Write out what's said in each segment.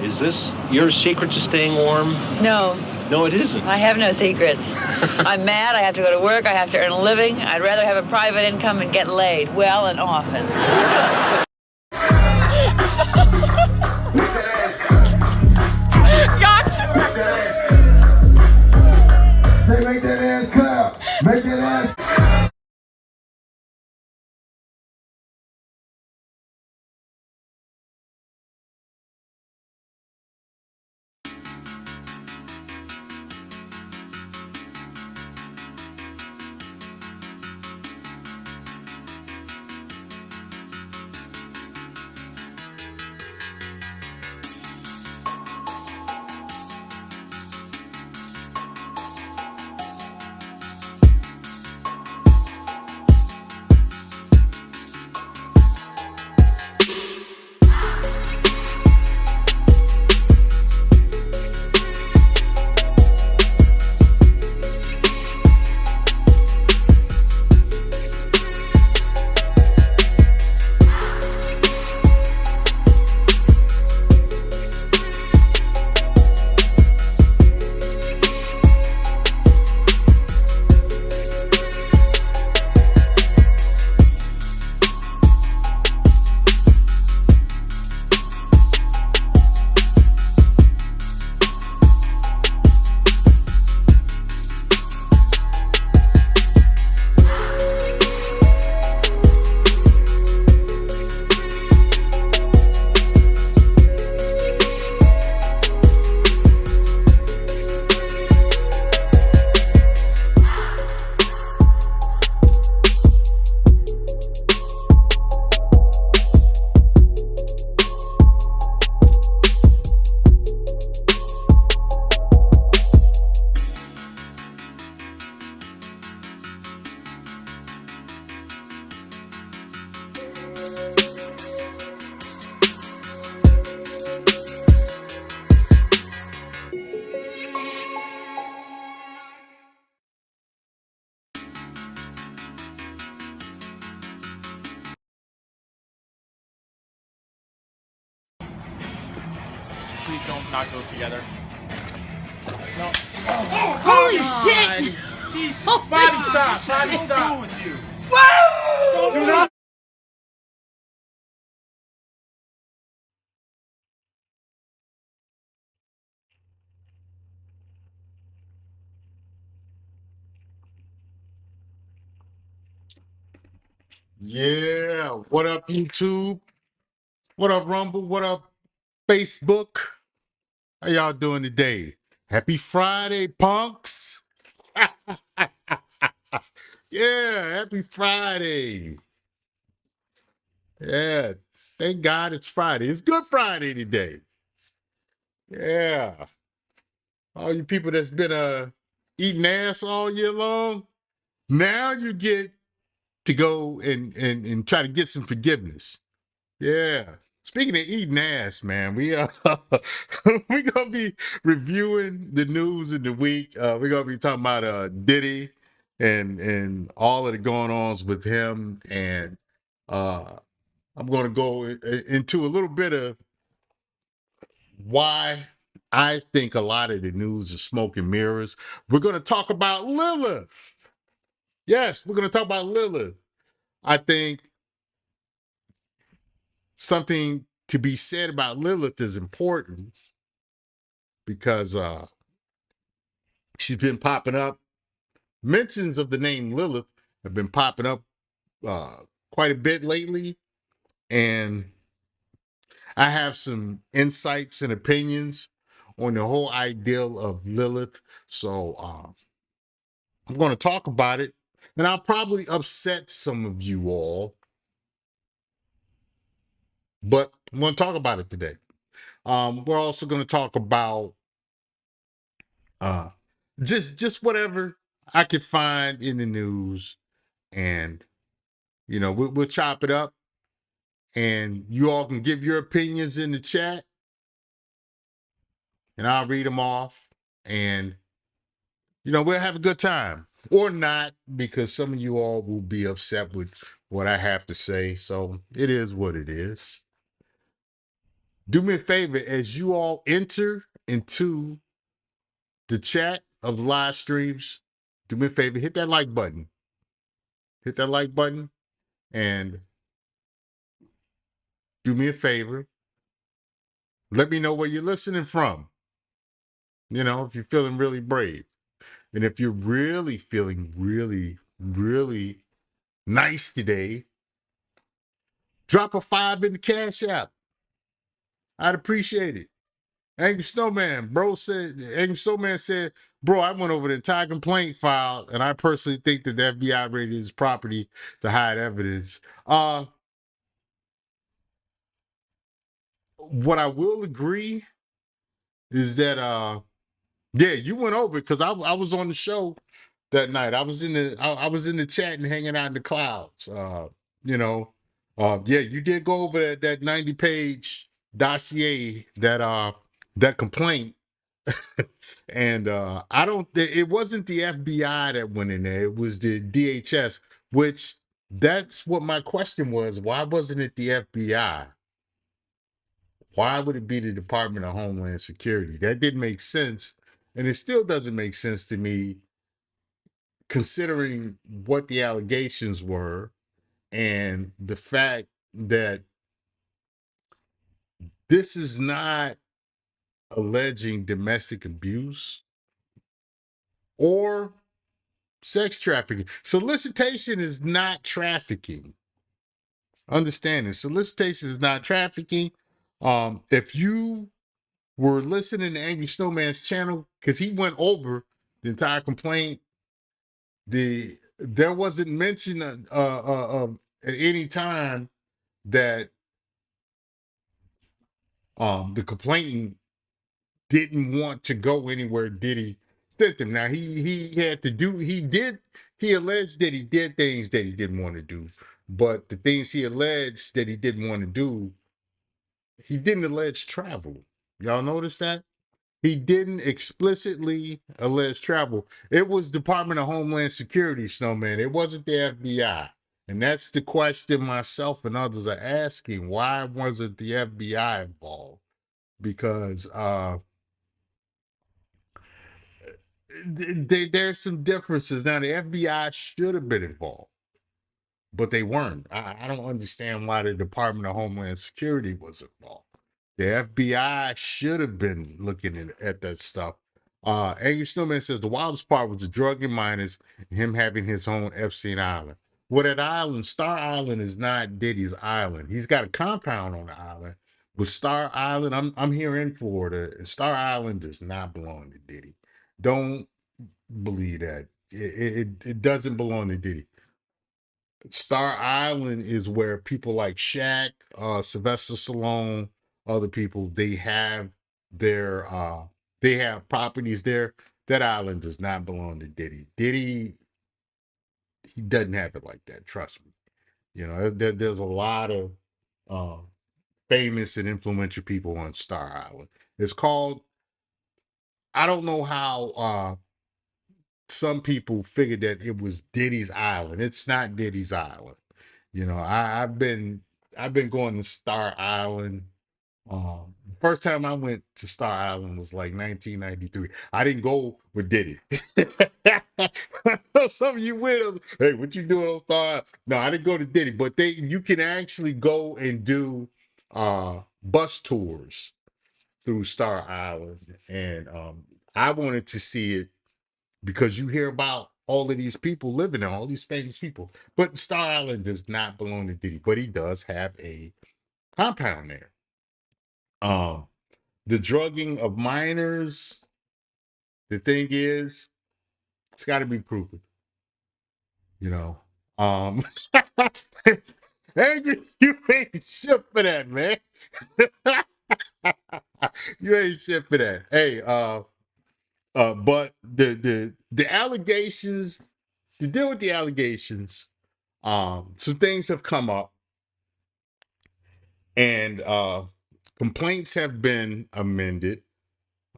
Is this your secret to staying warm? No, No, it isn't. I have no secrets. I'm mad. I have to go to work. I have to earn a living. I'd rather have a private income and get laid well and often. Say, make that ass clap. Make that ass. Please don't knock those together. No. Holy shit! Jesus. Oh my Bobby, God. stop! Bobby, What's stop! wrong with you? Whoa! Do not. Yeah. What up, YouTube? What up, Rumble? What up, Facebook? How y'all doing today? Happy Friday, punks. Yeah, happy Friday. Yeah. Thank God it's Friday. It's Good Friday today. Yeah. All you people that's been eating ass all year long, now you get to go and try to get some forgiveness. Yeah. Speaking of eating ass, man, we gonna be reviewing the news in the week. We're gonna be talking about Diddy and all of the going ons with him, and I'm gonna go into a little bit of why I think a lot of the news is smoke and mirrors. We're gonna talk about Lilith. Yes, we're gonna talk about Lilith. I think something to be said about Lilith is important because she's been popping up. Mentions of the name Lilith have been popping up quite a bit lately, and I have some insights and opinions on the whole ideal of Lilith. So I'm going to talk about it, and I'll probably upset some of you all, but I'm going to talk about it today. We're also going to talk about uh, just whatever I could find in the news, and we'll chop it up, and you all can give your opinions in the chat, and I'll read them off, and we'll have a good time, or not, because some of you all will be upset with what I have to say. So it is what it is. Do me a favor as you all enter into the chat of the live streams. Do me a favor, hit that like button. Hit that like button and do me a favor. Let me know where you're listening from. You know, if you're feeling really brave. And if you're really feeling really nice today, drop a 5 in the Cash App. I'd appreciate it. Angry Snowman, Angry Snowman said, bro, I went over the entire complaint file, and I personally think that the FBI raided his property to hide evidence. What I will agree is that, yeah, you went over because I was on the show that night. I was in the chat and hanging out in the clouds. You know, yeah, you did go over that 90-page dossier, that complaint. And I don't it wasn't the FBI that went in there, it was the DHS, which that's what my question was. Why wasn't it the FBI? Why would it be the Department of Homeland Security? That didn't make sense. And it still doesn't make sense to me considering what the allegations were and the fact that this is not alleging domestic abuse or sex trafficking. Solicitation is not trafficking. Understanding solicitation is not trafficking. If you were listening to Angry Snowman's channel, because he went over the entire complaint, there wasn't mention at any time that the complainant didn't want to go anywhere Diddy sent him. Now he had to do he alleged that he did things that he didn't want to do, but the things he alleged that he didn't want to do, he didn't allege travel. Y'all notice that? He didn't explicitly allege travel. It was Department of Homeland Security, Snowman. It wasn't the FBI. And that's the question myself and others are asking. Why wasn't the FBI involved? Because there's some differences. Now, the FBI should have been involved, but they weren't. I don't understand why the Department of Homeland Security was involved. The FBI should have been looking at that stuff. Angry Snowman says the wildest part was the drug and minors and him having his own Epstein Island. Well, that island, Star Island, is not Diddy's island. He's got a compound on the island. But Star Island, I'm here in Florida, and Star Island does not belong to Diddy. Don't believe that. It doesn't belong to Diddy. Star Island is where people like Shaq, Sylvester Stallone, other people, they have properties there. That island does not belong to Diddy. Diddy, he doesn't have it like that. Trust me. You know, there's a lot of uh, famous and influential people on Star Island. It's called. I don't know how some people figured that it was Diddy's island. It's not Diddy's island. You know, I've been going to Star Island. First time I went to Star Island was like 1993. I didn't go with Diddy. Some of you went. Hey, what you doing on Star Island? No, I didn't go to Diddy, but you can actually go and do bus tours through Star Island, and I wanted to see it because you hear about all of these people living there, all these famous people. But Star Island does not belong to Diddy, but he does have a compound there. Um, the drugging of minors, the thing is, it's got to be proven, you know. Um, Angry, you ain't shit for that, man. You ain't shit for that. Hey, but the allegations, to deal with the allegations, some things have come up, and complaints have been amended.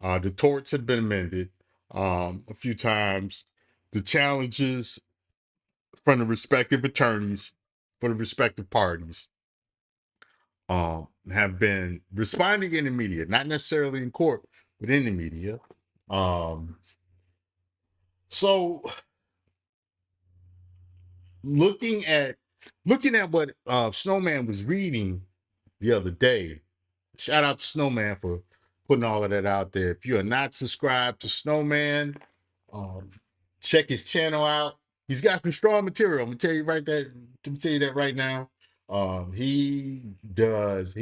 The torts have been amended a few times. The challenges from the respective attorneys for the respective parties have been responding in the media, not necessarily in court, but in the media. So looking at what Snowman was reading the other day. Shout out to Snowman for putting all of that out there. If you are not subscribed to Snowman, check his channel out. He's got some strong material. I'm gonna tell you that right now. He goes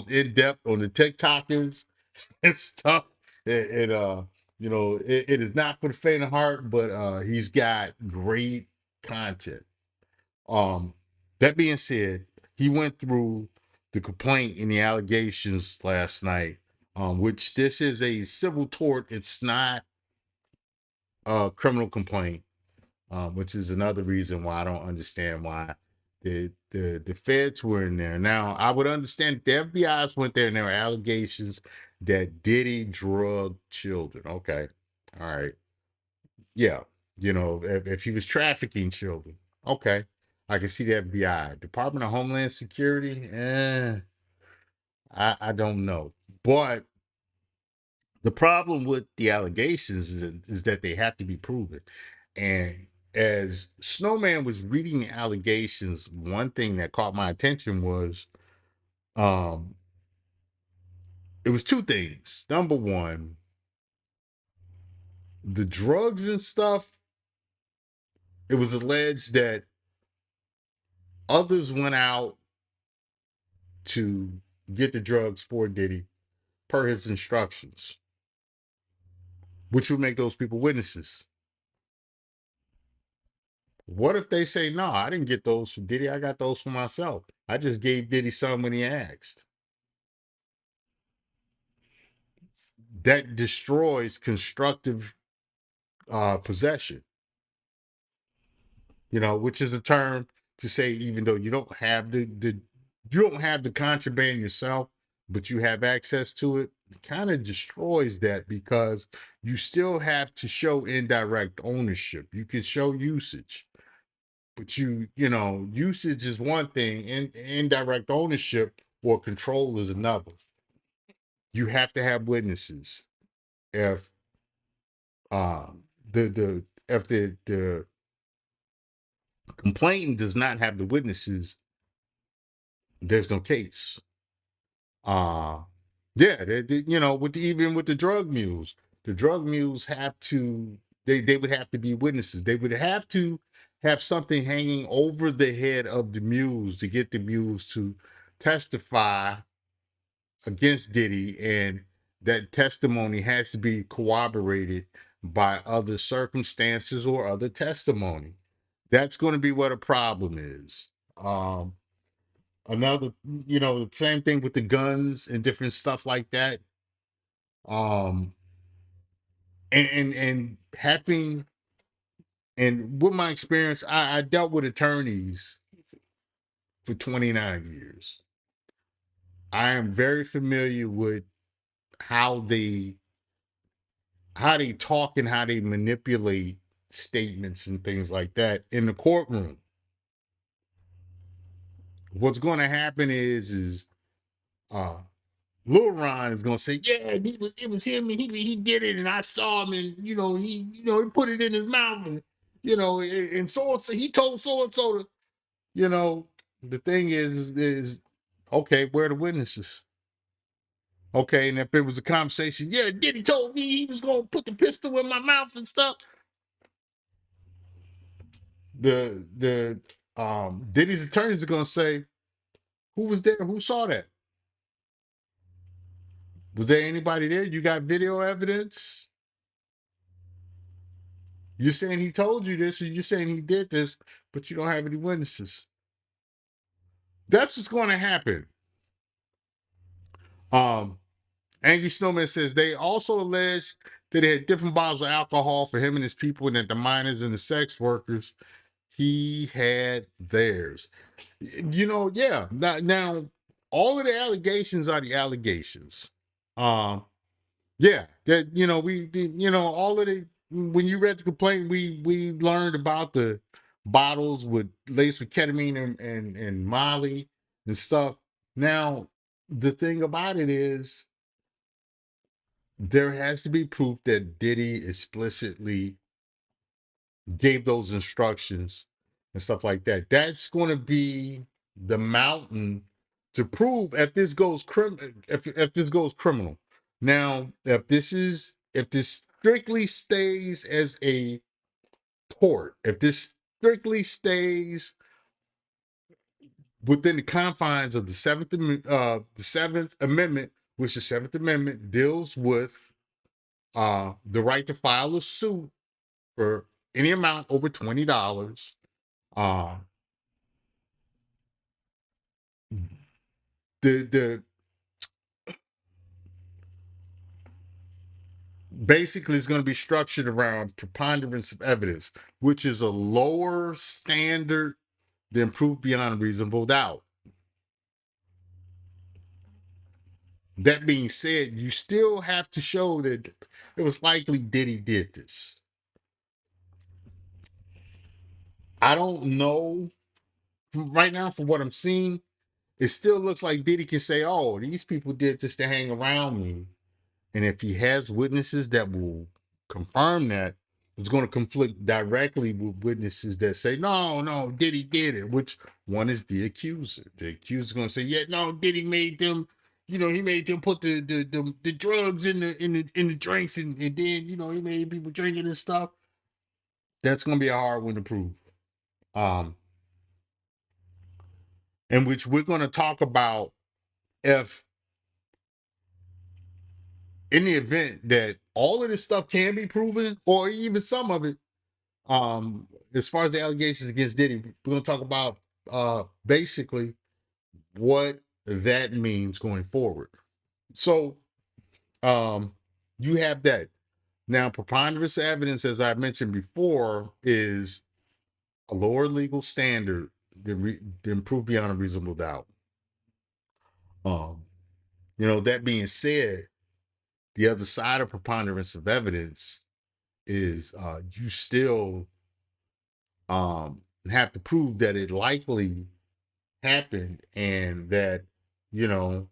in depth on the TikTokers and stuff. It is not for the faint of heart, but he's got great content. That being said, he went through the complaint and the allegations last night, which this is a civil tort. It's not a criminal complaint, which is another reason why I don't understand why the feds were in there. Now, I would understand if the FBI's went there and there were allegations that Diddy drugged children. Okay. All right. Yeah. If he was trafficking children. Okay. I can see the FBI. Department of Homeland Security, I don't know. But the problem with the allegations is that they have to be proven. And as Snowman was reading the allegations, one thing that caught my attention was it was two things. Number one, the drugs and stuff, it was alleged that others went out to get the drugs for Diddy per his instructions, which would make those people witnesses. What if they say, no, I didn't get those for Diddy. I got those for myself. I just gave Diddy some when he asked. That destroys constructive possession, which is a term to say, even though you don't have the contraband yourself, but you have access to it, it kind of destroys that because you still have to show indirect ownership. You can show usage. But usage is one thing, and indirect ownership or control is another. You have to have witnesses. If the complainant does not have the witnesses, there's no case. Even with the drug mules have to. They would have to be witnesses. They would have to have something hanging over the head of the mules to get the mules to testify against Diddy, and that testimony has to be corroborated by other circumstances or other testimony. That's going to be what a problem is. Another, the same thing with the guns and different stuff like that. Um, and having, and with my experience, I dealt with attorneys for 29 years. I am very familiar with how they talk and how they manipulate statements and things like that in the courtroom. What's going to happen is Lil Ron is gonna say, yeah, it was him, and he did it, and I saw him, and he put it in his mouth, and and so and so he told so and so to, the thing is okay, where are the witnesses? Okay, and if it was a conversation, yeah, Diddy told me he was gonna put the pistol in my mouth and stuff. The Diddy's attorneys are gonna say, who was there? Who saw that? Was there anybody there? You got video evidence? You're saying he told you this, and you're saying he did this, but you don't have any witnesses. That's what's going to happen. Angry Snowman says they also allege that they had different bottles of alcohol for him and his people, and that the minors and the sex workers, he had theirs. Yeah. Now all of the allegations are the allegations. Yeah, that all of the when you read the complaint, we learned about the bottles with laced with ketamine and Molly and stuff. Now the thing about it is there has to be proof that Diddy explicitly gave those instructions and stuff like that. That's going to be the mountain to prove if this goes criminal. Now, if this strictly stays as a tort, if this strictly stays within the confines of the Seventh Amendment, which the Seventh Amendment deals with the right to file a suit for any amount over $20. Uh, the basically it's going to be structured around preponderance of evidence, which is a lower standard than proof beyond a reasonable doubt. That being said, you still have to show that it was likely Diddy did this. I don't know right now from what I'm seeing. It still looks like Diddy can say, "Oh, these people did this to hang around me." And if he has witnesses that will confirm that, it's going to conflict directly with witnesses that say, no, Diddy did it, which one is the accuser. The accuser is going to say, yeah, no, Diddy made them, he made them put the drugs in the drinks and then, he made people drinking and stuff. That's going to be a hard one to prove. In which we're going to talk about if in the event that all of this stuff can be proven, or even some of it, as far as the allegations against Diddy, we're going to talk about basically what that means going forward. So you have that. Now, preponderance of evidence, as I mentioned before, is a lower legal standard than proof beyond a reasonable doubt. That being said, the other side of preponderance of evidence is you still have to prove that it likely happened and that, you know,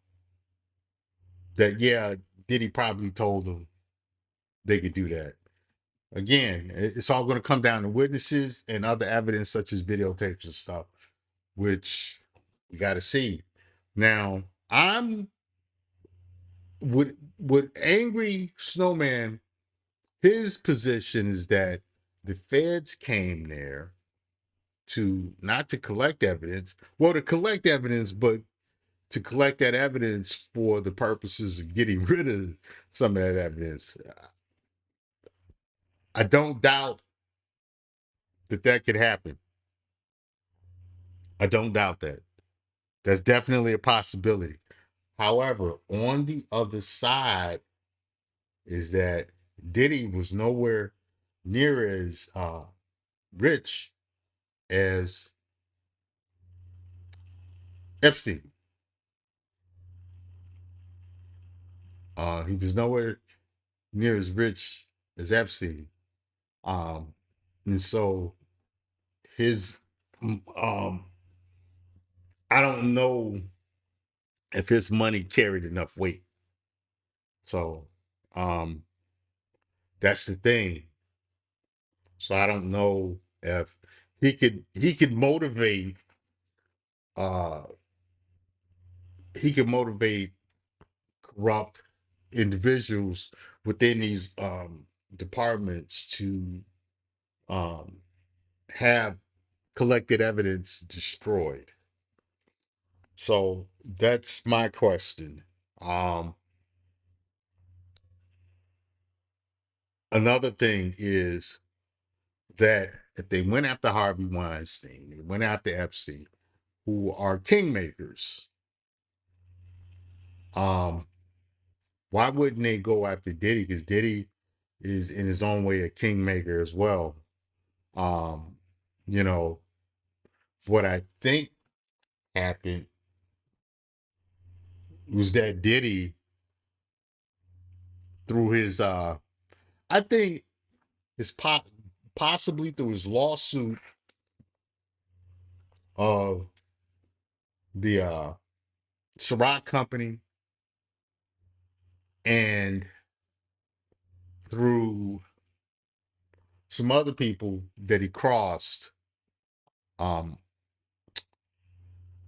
that, yeah, Diddy probably told them they could do that. Again, it's all going to come down to witnesses and other evidence such as videotapes and stuff, which we got to see. Now, I'm with Angry Snowman, his position is that the feds came there to not to collect evidence, well, to collect evidence, but to collect that evidence for the purposes of getting rid of some of that evidence. I don't doubt that could happen. I don't doubt that. That's definitely a possibility. However, on the other side is that Diddy was nowhere near as rich as Epstein. He was nowhere near as rich as Epstein. And so his, I don't know if his money carried enough weight. So, that's the thing. So I don't know if he could motivate uh corrupt individuals within these departments to um have collected evidence destroyed. So that's my question. Um Another thing is that if they went after Harvey Weinstein, they went after Epstein, who are kingmakers, um, why wouldn't they go after Diddy? Because Diddy is in his own way a kingmaker as well. Um, you know, what I think happened was that Diddy through his I think it's possibly through his lawsuit of the Ciroc Company and through some other people that he crossed. Um,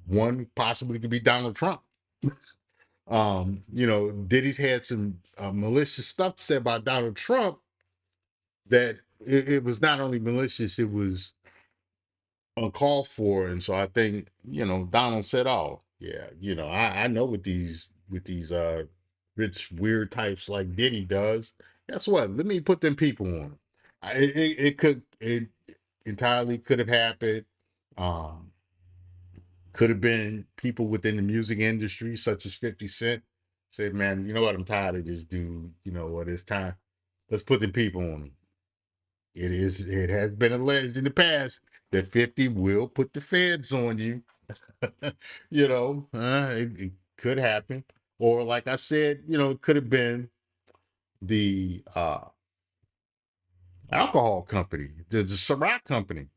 one possibly could be Donald Trump. Diddy's had some malicious stuff to say about Donald Trump that it was not only malicious, it was uncalled for. And so I think, Donald said, oh, yeah, I know what these rich, weird types like Diddy does. Guess what? Let me put them people on. It entirely could have happened. Um, could have been people within the music industry, such as 50 Cent, said, man, you know what? I'm tired of this dude. You know what? It's time. Let's put them people on him. It has been alleged in the past that 50 will put the feds on you. It could happen. Or like I said, it could have been the alcohol company, the Ciroc company.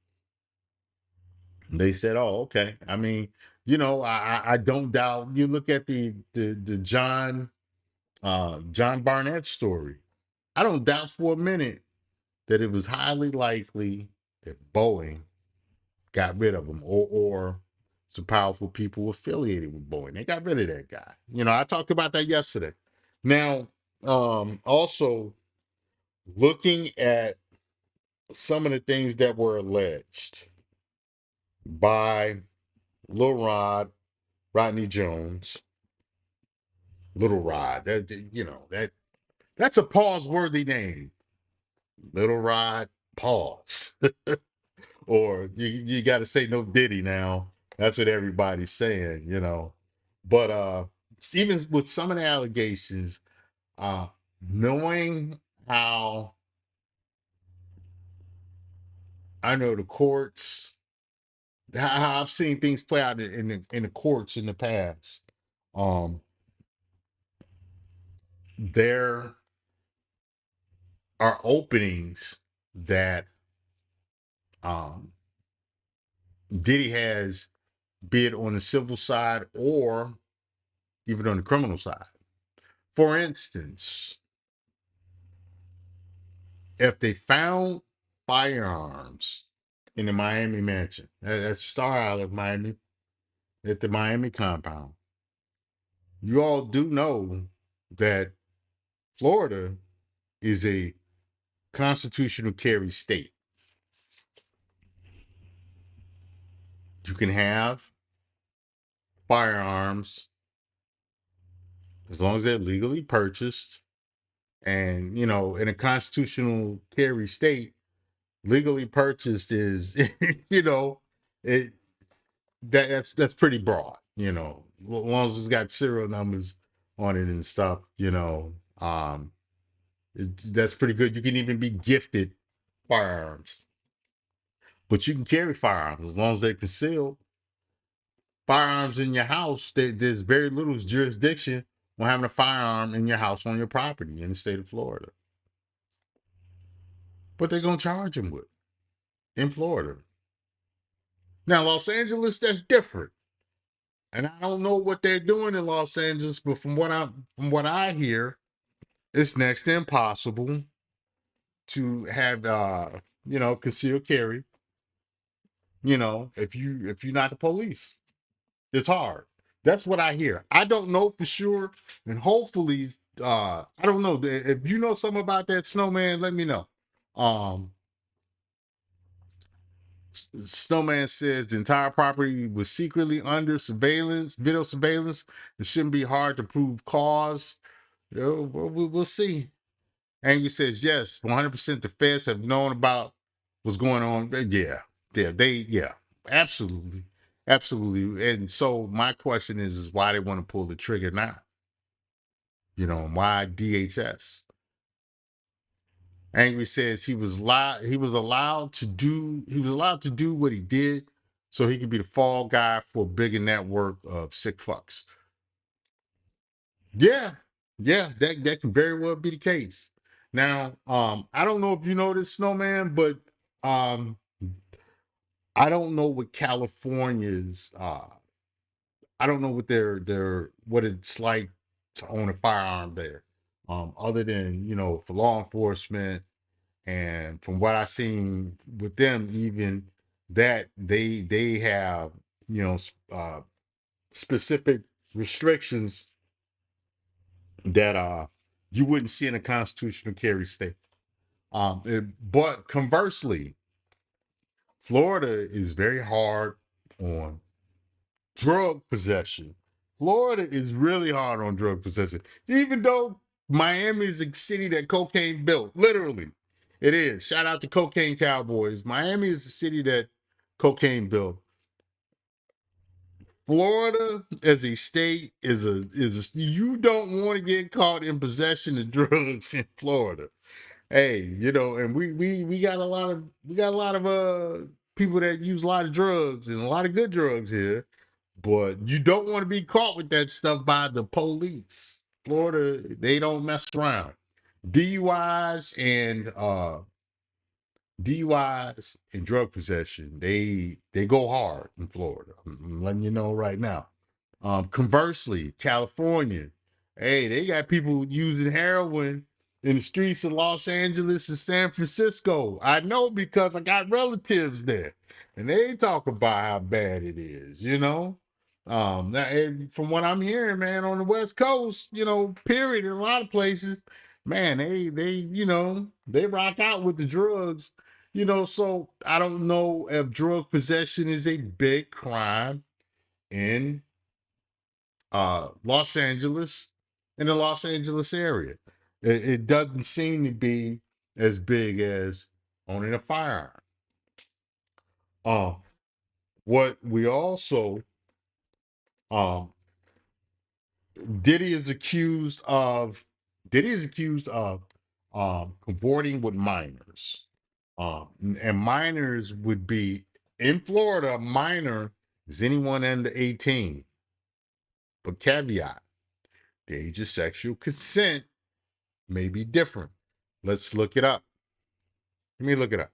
They said, "Oh, okay." I mean, I don't doubt. You look at the John Barnett story. I don't doubt for a minute that it was highly likely that Boeing got rid of him, or some powerful people affiliated with Boeing. They got rid of that guy. I talked about that yesterday. Now, also looking at some of the things that were alleged by Lil Rod, Rodney Jones, Little Rod. That's a pause-worthy name. Little Rod, pause. Or you got to say no Diddy now. That's what. But even with some of the allegations, knowing how I know the courts, how I've seen things play out in the courts in the past, um, there are openings that um, Diddy has, be it on the civil side or even on the criminal side. For instance, if they found firearms in the Miami mansion, that's Star Island, Miami, at the Miami compound, you all do know that Florida is a constitutional carry state. You can have firearms as long as they're legally purchased. And, in a constitutional carry state, legally purchased is, it that's pretty broad, as long as it's got serial numbers on it and stuff, that's pretty good. You can even be gifted firearms, but you can carry firearms as long as they're concealed. Firearms in your house, there's very little jurisdiction on having a firearm in your house on your property in the state of Florida. But they're going to charge him with in Florida. Now, Los Angeles, that's different. And I don't know what they're doing in Los Angeles, but from what I hear, it's next to impossible to have concealed carry. If you're not the police, it's hard. That's what I hear. I don't know for sure, and hopefully, I don't know if you know something about that, Snowman. Let me know. Um, Snowman says the entire property was secretly under surveillance, video surveillance. It shouldn't be hard to prove cause. We'll see. Angry says yes, 100%. The feds have known about what's going on. Yeah, absolutely, absolutely. And so my question is why they want to pull the trigger now? And why DHS? Angry says he was allowed to do what he did so he could be the fall guy for a bigger network of sick fucks. Yeah, that can very well be the case. Now, I don't know if you know this, Snowman, but I don't know what California's I don't know what it's like to own a firearm there. Other than, for law enforcement, and from what I've seen with them, even that they have, specific restrictions that you wouldn't see in a constitutional carry state. But conversely, Florida is very hard on drug possession. Florida is really hard on drug possession, even though Miami is a city that cocaine built. Literally, it is. Shout out to Cocaine Cowboys. Miami is a city that cocaine built. Florida as a state you don't want to get caught in possession of drugs in Florida. Hey, and we got a lot of people that use a lot of drugs and a lot of good drugs here, but you don't want to be caught with that stuff by the police. Florida, they don't mess around. DUIs and DUIs and drug possession, they go hard in Florida. I'm letting you know right now. Conversely, California, hey, they got people using heroin in the streets of Los Angeles and San Francisco. I know because I got relatives there, and they talk about how bad it is. And from what I'm hearing, man, on the West Coast, period, in a lot of places, man, they rock out with the drugs. So I don't know if drug possession is a big crime in Los Angeles, in the Los Angeles area. It doesn't seem to be as big as owning a firearm. Um, what we also um Diddy is accused of cavorting with minors. And minors would be in Florida, a minor is anyone under 18. But caveat, the age of sexual consent may be different. Let's look it up. Let me look it up.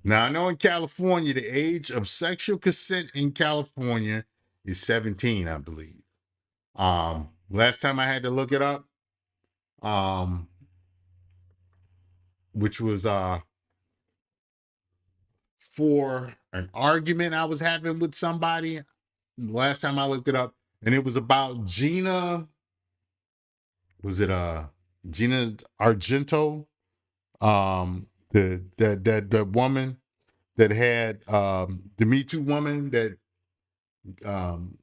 Now, I know in California, the age of sexual consent in California is 17, I believe. Last time I had to look it up, um, which was for an argument I was having with somebody. Last time I looked it up, and it was about Gina. Was it Gina Argento? The woman that had the Me Too woman that um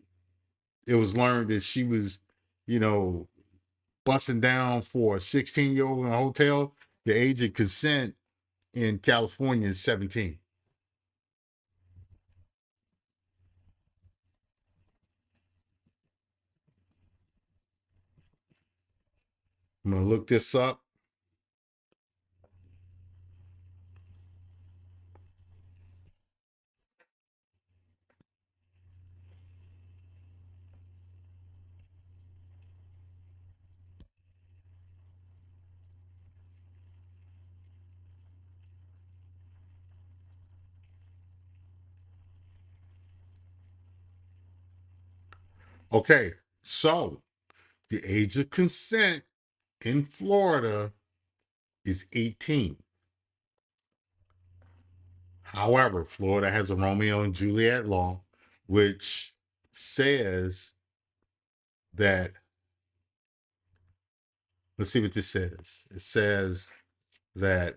it was learned that she was, you know, busting down for a 16-year-old in a hotel. The age of consent in California is 17. I'm gonna look this up. Okay, so the age of consent in Florida is 18. However, Florida has a Romeo and Juliet law, which says that, let's see what this says. It says that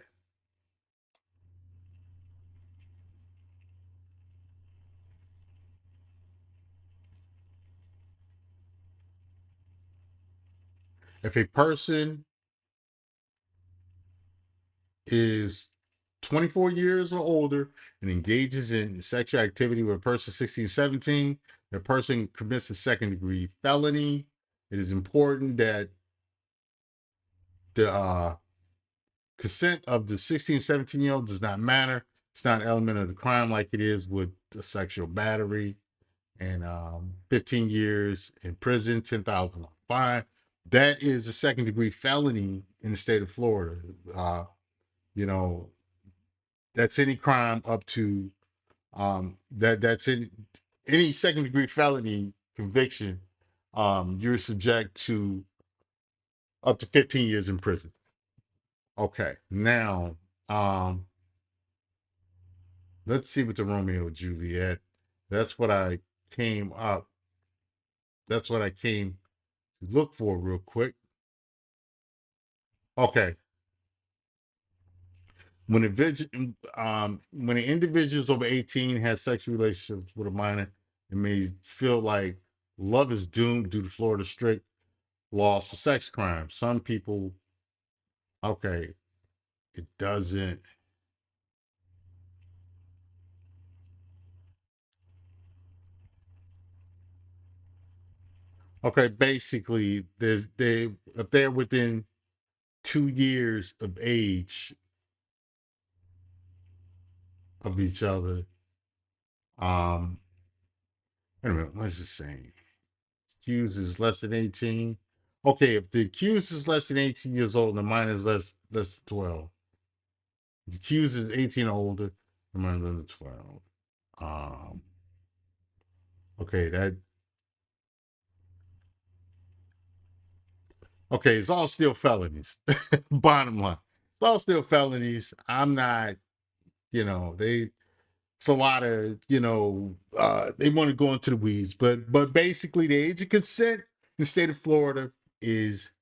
if a person is 24 years or older and engages in sexual activity with a person 16, 17, the person commits a second degree felony. It is important that the consent of the 16, 17-year-old does not matter. It's not an element of the crime like it is with the sexual battery. And 15 years in prison, 10,000 fine. That is a second degree felony in the state of Florida. you know, that's any crime up to that's any second degree felony conviction, you're subject to up to 15 years in prison. Okay, now let's see what the Romeo and Juliet. That's what I came up. That's what I came to look for real quick. Okay, when an individual is over 18 has sexual relationships with a minor, it may feel like love is doomed due to Florida's strict laws for sex crimes. Some people, okay, it doesn't. Okay, basically, if they're within 2 years of age of each other, um, wait a minute, what's it saying? Accused is less than 18. Okay, if the accused is less than 18 years old and the minor is less than 12. The accused is 18 or older, the minor than 12. Um, okay, it's all still felonies. Bottom line. It's all still felonies. I'm not, it's a lot of, they want to go into the weeds, but basically the age of consent in the state of Florida is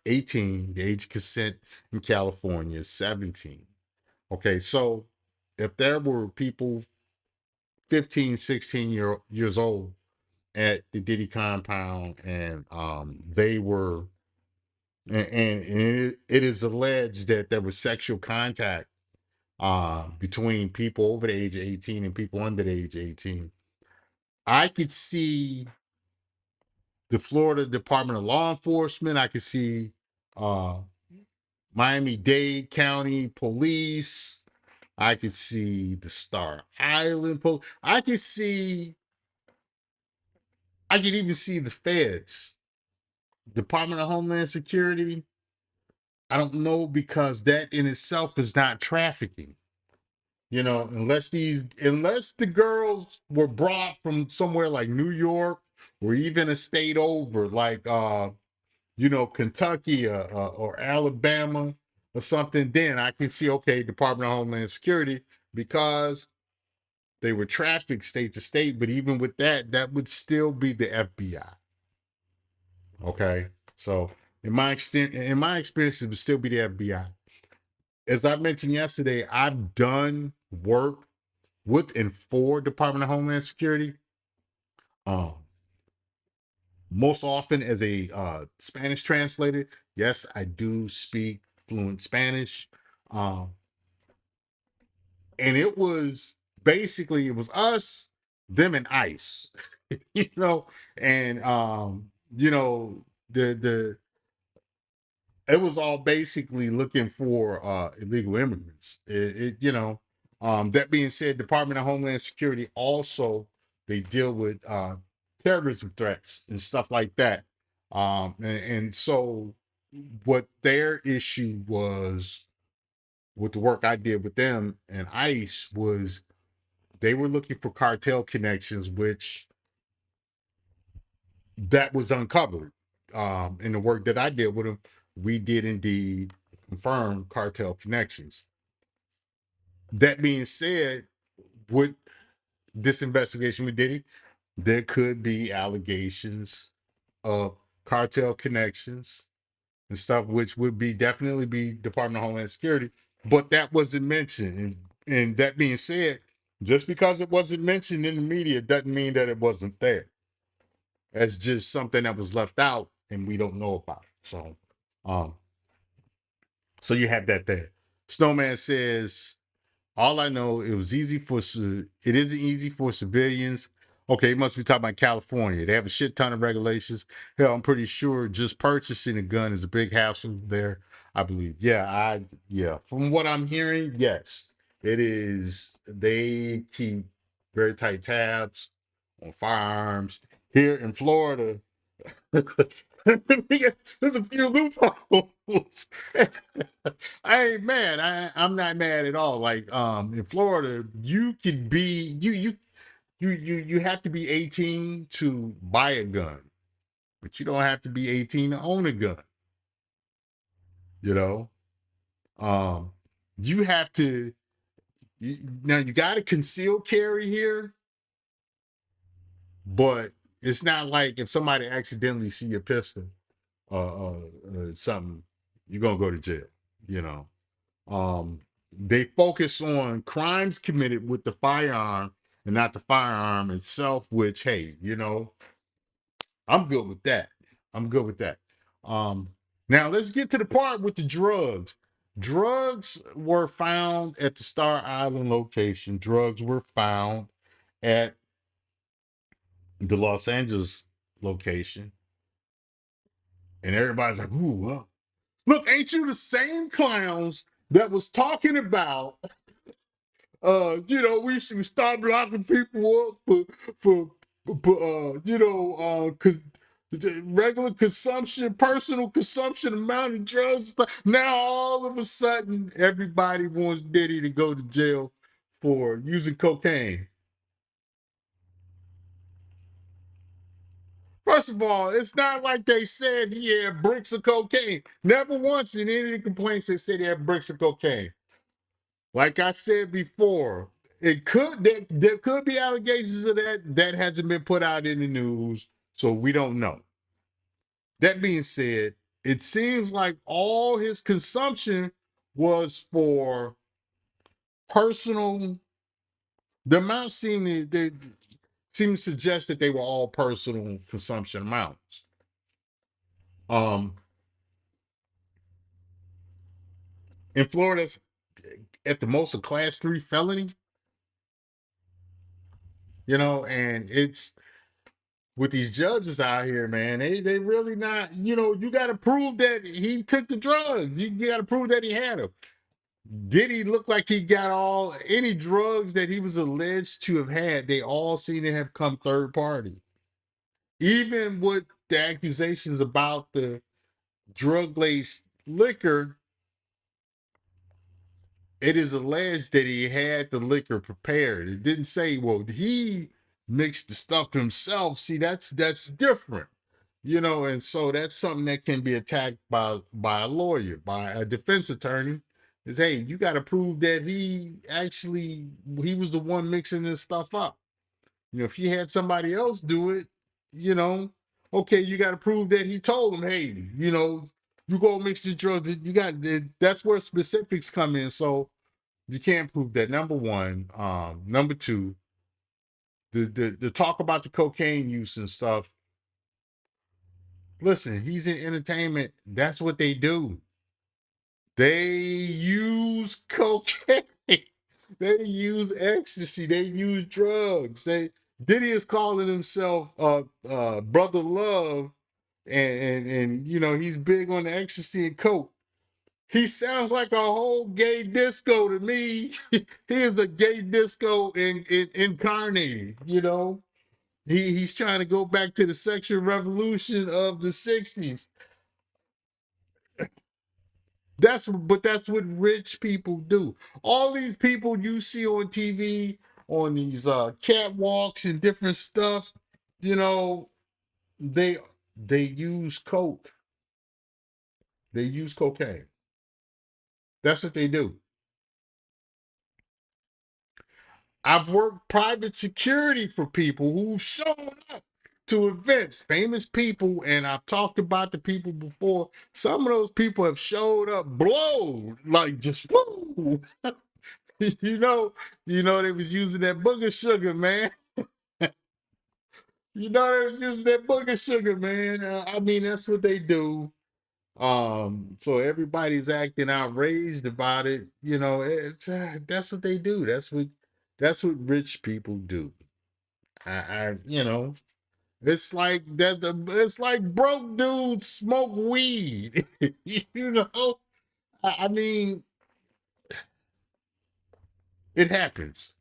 18. The age of consent in California is 17. Okay, so if there were people 15, 16 years old at the Diddy compound and they were and it is alleged that there was sexual contact between people over the age of 18 and people under the age of 18, I could see the Florida Department of Law Enforcement. I could see uh, Miami-Dade County Police. I could see the Star Island Police. I could even see the Feds, Department of Homeland Security. I don't know, because that in itself is not trafficking. Unless the girls were brought from somewhere like New York or even a state over, like Kentucky or Alabama or something, then I can see, okay, Department of Homeland Security, because they were trafficked state to state. But even with that, that would still be the FBI. Okay, so in my experience, it would still be the FBI. As I mentioned yesterday, I've done work with and for Department of Homeland Security. Um, Most often as a Spanish translator. Yes, I do speak fluent Spanish. Um, and it was basically, it was us, them, and ICE. you know, and the it was all basically looking for illegal immigrants. That being said, Department of Homeland Security also, they deal with terrorism threats and stuff like that. And so what their issue was with the work I did with them and ICE was they were looking for cartel connections, which that was uncovered. In the work that I did with them, we did indeed confirm cartel connections. That being said, with this investigation with Diddy, there could be allegations of cartel connections and stuff, which would be definitely be Department of Homeland Security, but that wasn't mentioned. And that being said, just because it wasn't mentioned in the media doesn't mean that it wasn't there. That's just something that was left out and we don't know about. Um, so you have that there. Snowman says, all I know, it isn't easy for civilians. Okay, it must be talking about California. They have a shit ton of regulations. Hell, I'm pretty sure just purchasing a gun is a big hassle there, I believe. Yeah. From what I'm hearing, yes, it is. They keep very tight tabs on firearms. Here in Florida, There's a few loopholes. I ain't mad. I'm not mad at all. Like in Florida, you could be you have to be 18 to buy a gun, but you don't have to be 18 to own a gun. You know, um, you have to now you got to conceal carry here, but it's not like if somebody accidentally see your pistol something, you're gonna go to jail. You know, they focus on crimes committed with the firearm and not the firearm itself. Which, hey, you know, I'm good with that. I'm good with that. Um, Now let's get to the part with the drugs. Drugs were found at the Star Island location. Drugs were found at the Los Angeles location, and everybody's like, "Ooh, well, look, ain't you the same clowns that was talking about, you know, we should stop locking people up cause regular consumption, personal consumption amount of drugs. Now all of a sudden, everybody wants Diddy to go to jail for using cocaine." First of all, it's not like they said he had bricks of cocaine. Never once in any of the complaints they said he had bricks of cocaine. Like I said before, there could be allegations of that hasn't been put out in the news, so we don't know. That being said, it seems like all his consumption was for personal. The amount seem to suggest that they were all personal consumption amounts. Um, in Florida, at the most a class 3 felony, you know, and it's with these judges out here, man, they really not, you know, you got to prove that he took the drugs. You got to prove that he had them. Did he look like he got any drugs that he was alleged to have had? They all seem to have come third party. Even with the accusations about the drug laced liquor, it is alleged that he had the liquor prepared. It didn't say, well, he mixed the stuff himself. See, that's different, you know, and so that's something that can be attacked by a lawyer, by a defense attorney. Is, hey, you got to prove that he was the one mixing this stuff up. You know, if he had somebody else do it, you know, okay, you got to prove that he told him, hey, you know, you go mix the drugs. That's where specifics come in. So you can't prove that. Number one. Number two, the talk about the cocaine use and stuff. Listen, he's in entertainment. That's what they do. They use cocaine. They use ecstasy. They use drugs. Diddy is calling himself Brother Love, and you know he's big on the ecstasy and coke. He sounds like a whole gay disco to me. He is a gay disco incarnated, you know. He's trying to go back to the sexual revolution of the 60s. That's what rich people do. All these people you see on TV, on these catwalks and different stuff, you know, they use coke. They use cocaine. That's what they do. I've worked private security for people who've shown up to events, famous people, and I've talked about the people before. Some of those people have showed up blown, like just woo. you know, they was using that booger sugar, man. They was using that booger sugar, man. I mean, that's what they do. So everybody's acting outraged about it. You know, that's what they do. That's what rich people do. You know, it's like that. It's like broke dudes smoke weed. you know, I mean, it happens.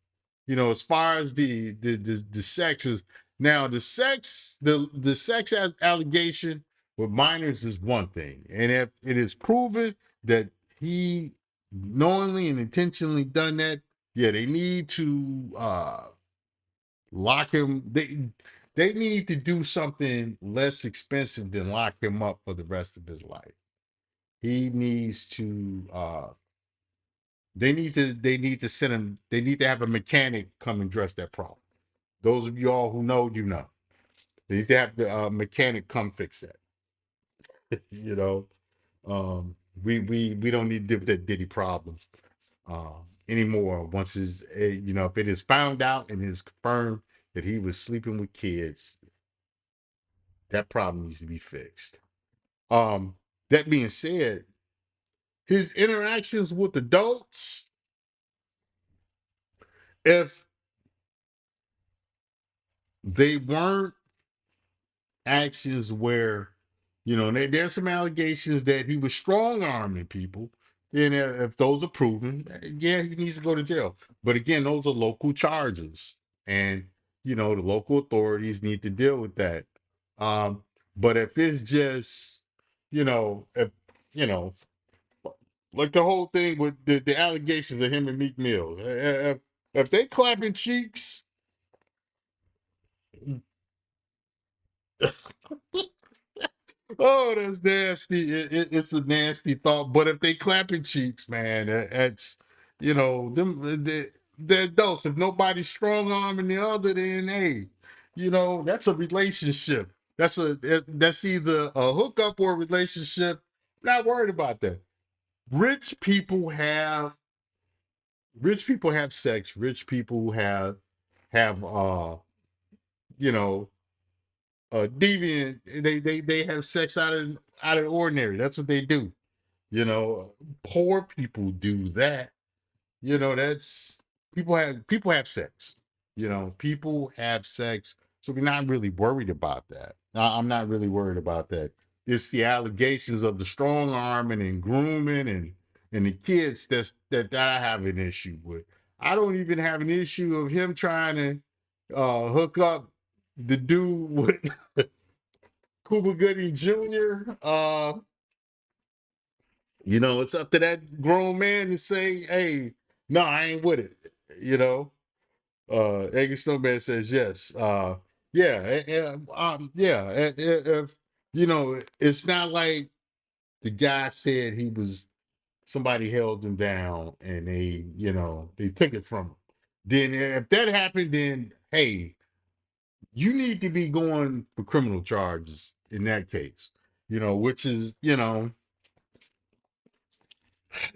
You know, as far as the sex is now, the sex allegation with minors is one thing. And if it is proven that he knowingly and intentionally done that, yeah, they need to lock him. They need to do something less expensive than lock him up for the rest of his life. He needs to they need to send him, they need to have a mechanic come and address that problem. Those of y'all who know, you know. They need to have the mechanic come fix that. You know. We don't need to deal with that Diddy problem anymore. Once is if it is found out and it is confirmed that he was sleeping with kids, that problem needs to be fixed. That being said, his interactions with adults, if they weren't actions where, there's some allegations that he was strong arming people. And if those are proven, yeah, he needs to go to jail. But again, those are local charges. And, the local authorities need to deal with that. But if it's just, if, you know, like the whole thing with the allegations of him and Meek Mills, if they clapping cheeks, oh, that's nasty. It's a nasty thought. But if they clapping cheeks, man, that's them the adults. If nobody's strong arming the other, then hey, that's a relationship. That's either a hookup or a relationship. Not worried about that. Rich people have rich people have sex. Rich people have you know deviant. They have sex out of the ordinary. That's what they do. Poor people do that. That's people have sex. People have sex. So we're not really worried about that. I'm not really worried about that. It's the allegations of the strong arming and grooming and the kids that I have an issue with. I don't even have an issue of him trying to hook up the dude with Cuba Gooding Jr. It's up to that grown man to say, hey, no, I ain't with it. Eggy Snowman says yes. Yeah, yeah. If it's not like the guy said he was somebody held him down and they took it from him. Then if that happened, then hey, you need to be going for criminal charges in that case. Which is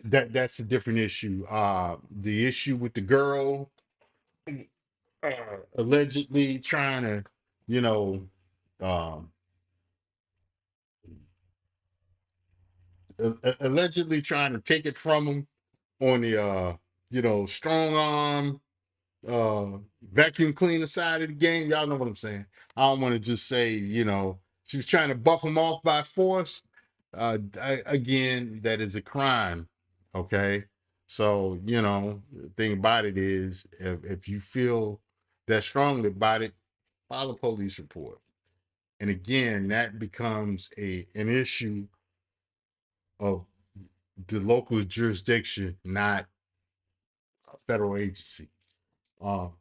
that's a different issue. The issue with the girl allegedly trying to, you know, um, allegedly trying to take it from him on the, strong arm, vacuum cleaner side of the game. Y'all know what I'm saying. I don't want to just say, she was trying to buff him off by force. Again, that is a crime. Okay. So, the thing about it is if you feel that strongly about it, file a police report. And again, that becomes an issue of the local jurisdiction, not a federal agency. Um,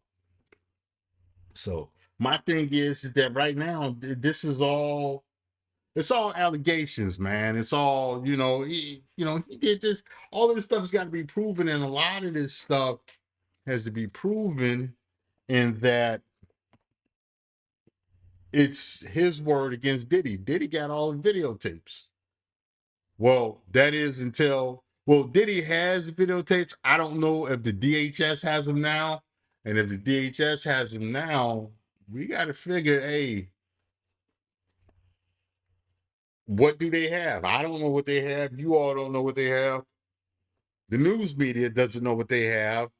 so my thing is that right now, this is all it's all allegations, man. It's all, he did this, all of this stuff has got to be proven, and a lot of this stuff has to be proven in that it's his word against Diddy. Diddy got all the videotapes. Well, that is Diddy has videotapes. I don't know if the DHS has them now. And if the DHS has them now, we got to figure, hey, what do they have? I don't know what they have. You all don't know what they have. The news media doesn't know what they have.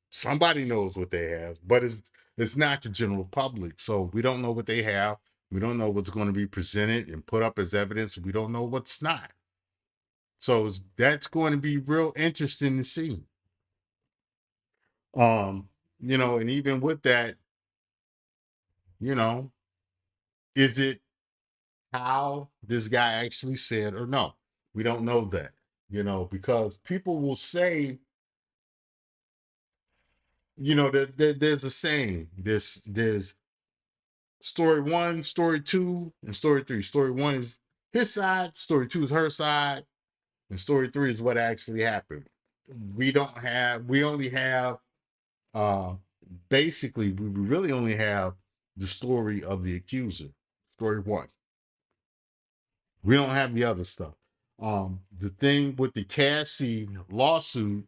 Somebody knows what they have, but it's not the general public. So we don't know what they have. We don't know what's going to be presented and put up as evidence. We don't know what's not. So that's going to be real interesting to see. And even with that, you know, Is it how this guy actually said or no? We don't know that, because people will say, there's a saying. There's story one, story two, and story three. Story one is his side, story two is her side, and story three is what actually happened. We only have uh basically we really only have the story of the accuser, story one. We don't have the other stuff. The thing with the Cassie lawsuit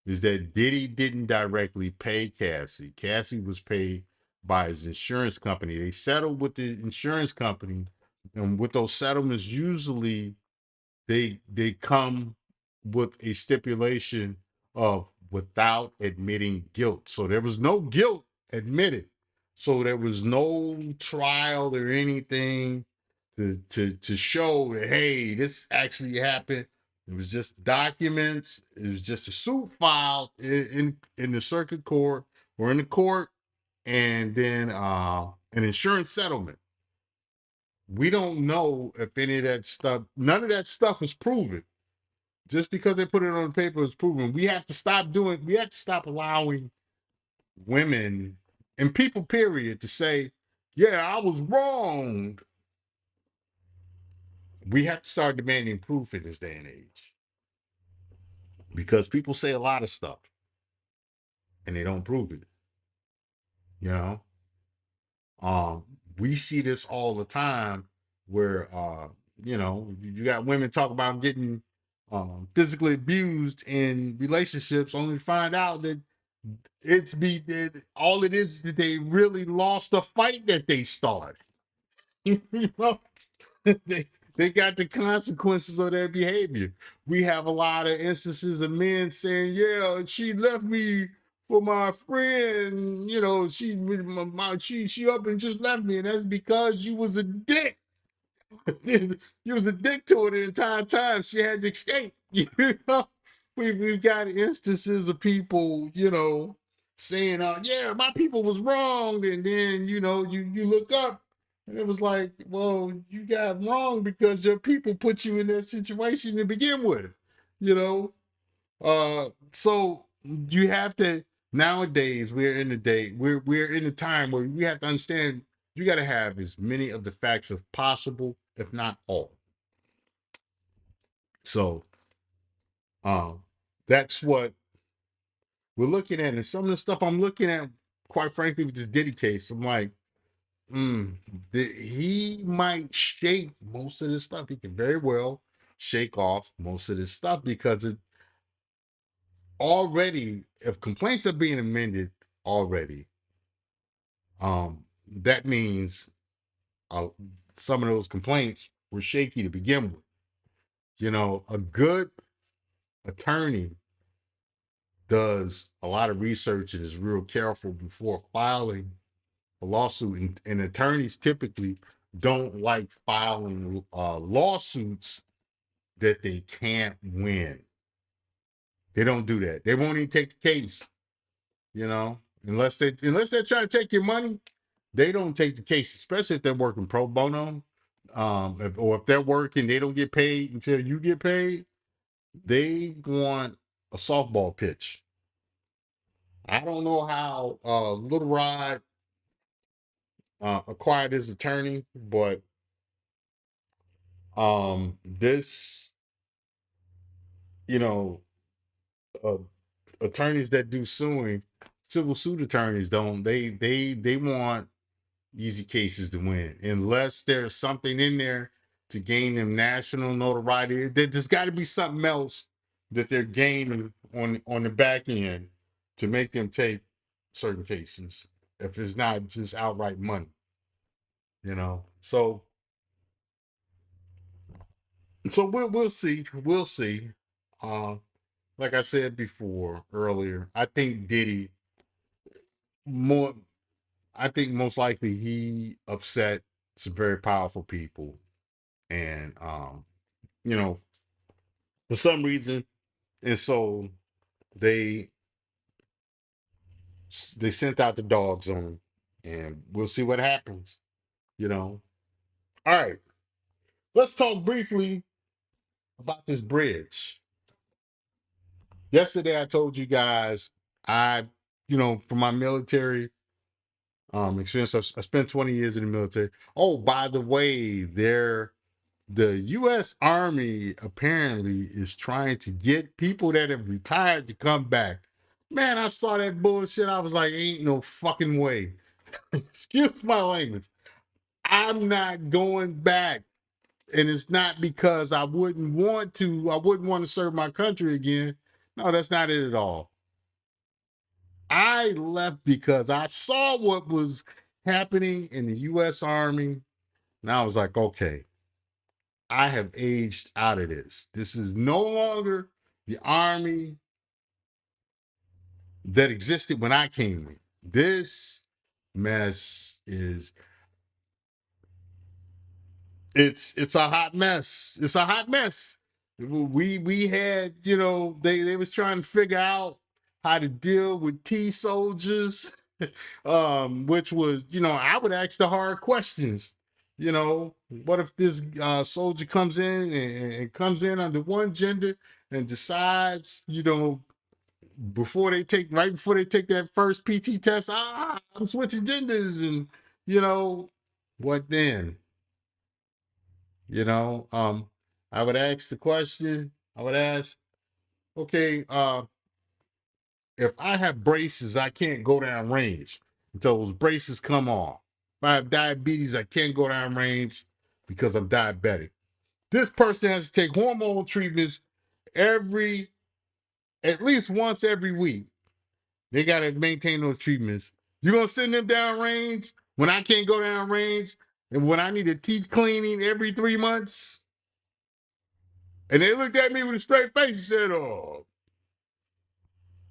is that Diddy didn't directly pay Cassie. Cassie was paid by his insurance company. They settled with the insurance company, and with those settlements, usually they come with a stipulation of without admitting guilt. So there was no guilt admitted. So there was no trial or anything to show that, hey, this actually happened. It was just documents. It was just a suit filed in the circuit court or in the court, and then an insurance settlement. We don't know if any of that stuff, none of that stuff is proven. Just because they put it on the paper is proven. We have to stop allowing women and people, period, to say, yeah, I was wrong. We have to start demanding proof in this day and age. Because people say a lot of stuff and they don't prove it. You know? We see this all the time where you got women talk about getting physically abused in relationships only to find out that all it is that they really lost a fight that they started. You know? they, they got the consequences of their behavior. We have a lot of instances of men saying, yeah, she left me for my friend, she up and just left me, and that's because you was a dick. You was a dick to her the entire time. She had to escape. We've got instances of people, saying, yeah, my people was wrong. And then, you look up and it was like, well, you got wrong because your people put you in that situation to begin with, you know? So you have to, nowadays we're in the time where we have to understand you got to have as many of the facts as possible, if not all. So that's what we're looking at. And some of the stuff I'm looking at, quite frankly, with this Diddy case, I'm like, he might shake most of this stuff. He can very well shake off most of this stuff because it already, if complaints are being amended already, that means uh, some of those complaints were shaky to begin with. A good attorney does a lot of research and is real careful before filing a lawsuit. And attorneys typically don't like filing lawsuits that they can't win. They don't do that. They won't even take the case, unless they're trying to take your money. They don't take the case, especially if they're working pro bono, if they're working, they don't get paid until you get paid. They want a softball pitch. I don't know how Little Rod acquired his attorney, but this, you know, uh, attorneys that do suing, civil suit attorneys don't. They want easy cases to win, unless there's something in there to gain them national notoriety. There's got to be something else that they're gaining on the back end to make them take certain cases. If it's not just outright money, So we'll see. We'll see. Uh, like I said before earlier, more. I think most likely he upset some very powerful people, and you know, for some reason, and so they they sent out the dogs on him, and we'll see what happens. You know, All right, let's talk briefly about this bridge. Yesterday, I told you guys I, for my military experience, I spent 20 years in the military. Oh, by the way, the U.S. Army apparently is trying to get people that have retired to come back. Man, I saw that bullshit. I was like, ain't no fucking way. Excuse my language. I'm not going back. And it's not because I wouldn't want to serve my country again. No, that's not it at all. I left because I saw what was happening in the U.S. Army. And I was like, okay, I have aged out of this. This is no longer the Army that existed when I came in. This mess is it's a hot mess. It's a hot mess. We had, they was trying to figure out how to deal with T soldiers, which was, I would ask the hard questions. What if this soldier comes in and comes in under one gender and decides, right before they take that first PT test, I'm switching genders, and what then? I would ask the question, I would ask, okay, if I have braces, I can't go down range until those braces come off. If I have diabetes, I can't go down range because I'm diabetic. This person has to take hormone treatments at least once every week. They got to maintain those treatments. You're going to send them down range when I can't go down range and when I need a teeth cleaning every 3 months? And they looked at me with a straight face and said, oh,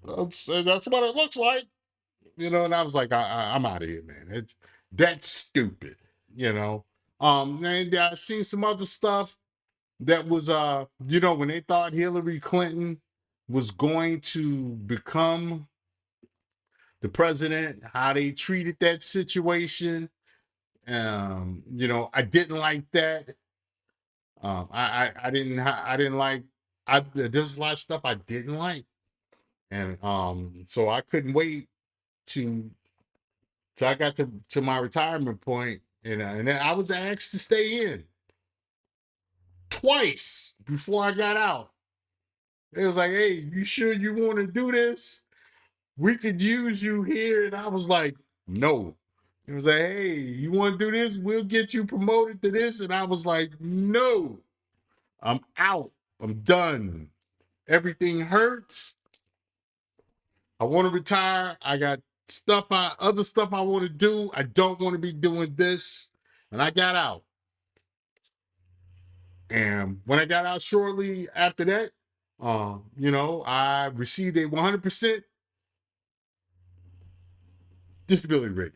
that's what it looks like. And I was like, I'm out of here, man. That's stupid, you know. And I seen some other stuff that was, when they thought Hillary Clinton was going to become the president, how they treated that situation. I didn't like that. I didn't like. There's a lot of stuff I didn't like, and so I couldn't wait to till I got to my retirement point, and then I was asked to stay in twice before I got out. It was like, hey, you sure you want to do this? We could use you here. And I was like, no. It was like, hey, you want to do this? We'll get you promoted to this. And I was like, no, I'm out. I'm done. Everything hurts. I want to retire. I got other stuff I want to do. I don't want to be doing this. And I got out. And when I got out shortly after that, I received a 100% disability rate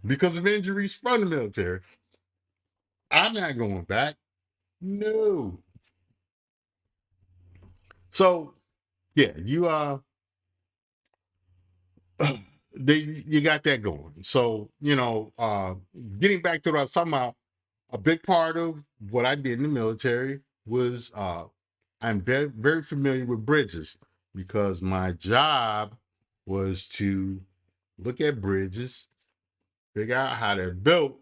because of injuries from the military. I'm not going back. No. So yeah, you got that going. So, getting back to what I was talking about, a big part of what I did in the military was I'm very, very familiar with bridges because my job was to look at bridges, figure out how they're built,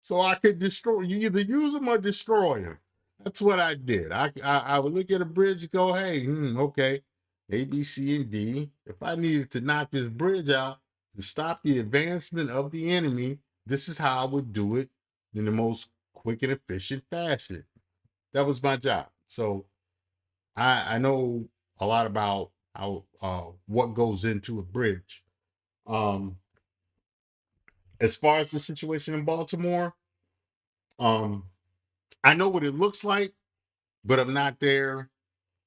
so I could destroy. You either use them or destroy them. That's what I did. I would look at a bridge and go, hey, okay, A, B, C, and D. If I needed to knock this bridge out to stop the advancement of the enemy, this is how I would do it in the most quick and efficient fashion. That was my job. So I know a lot about how what goes into a bridge. Um, as far as the situation in Baltimore, um, I know what it looks like, but I'm not there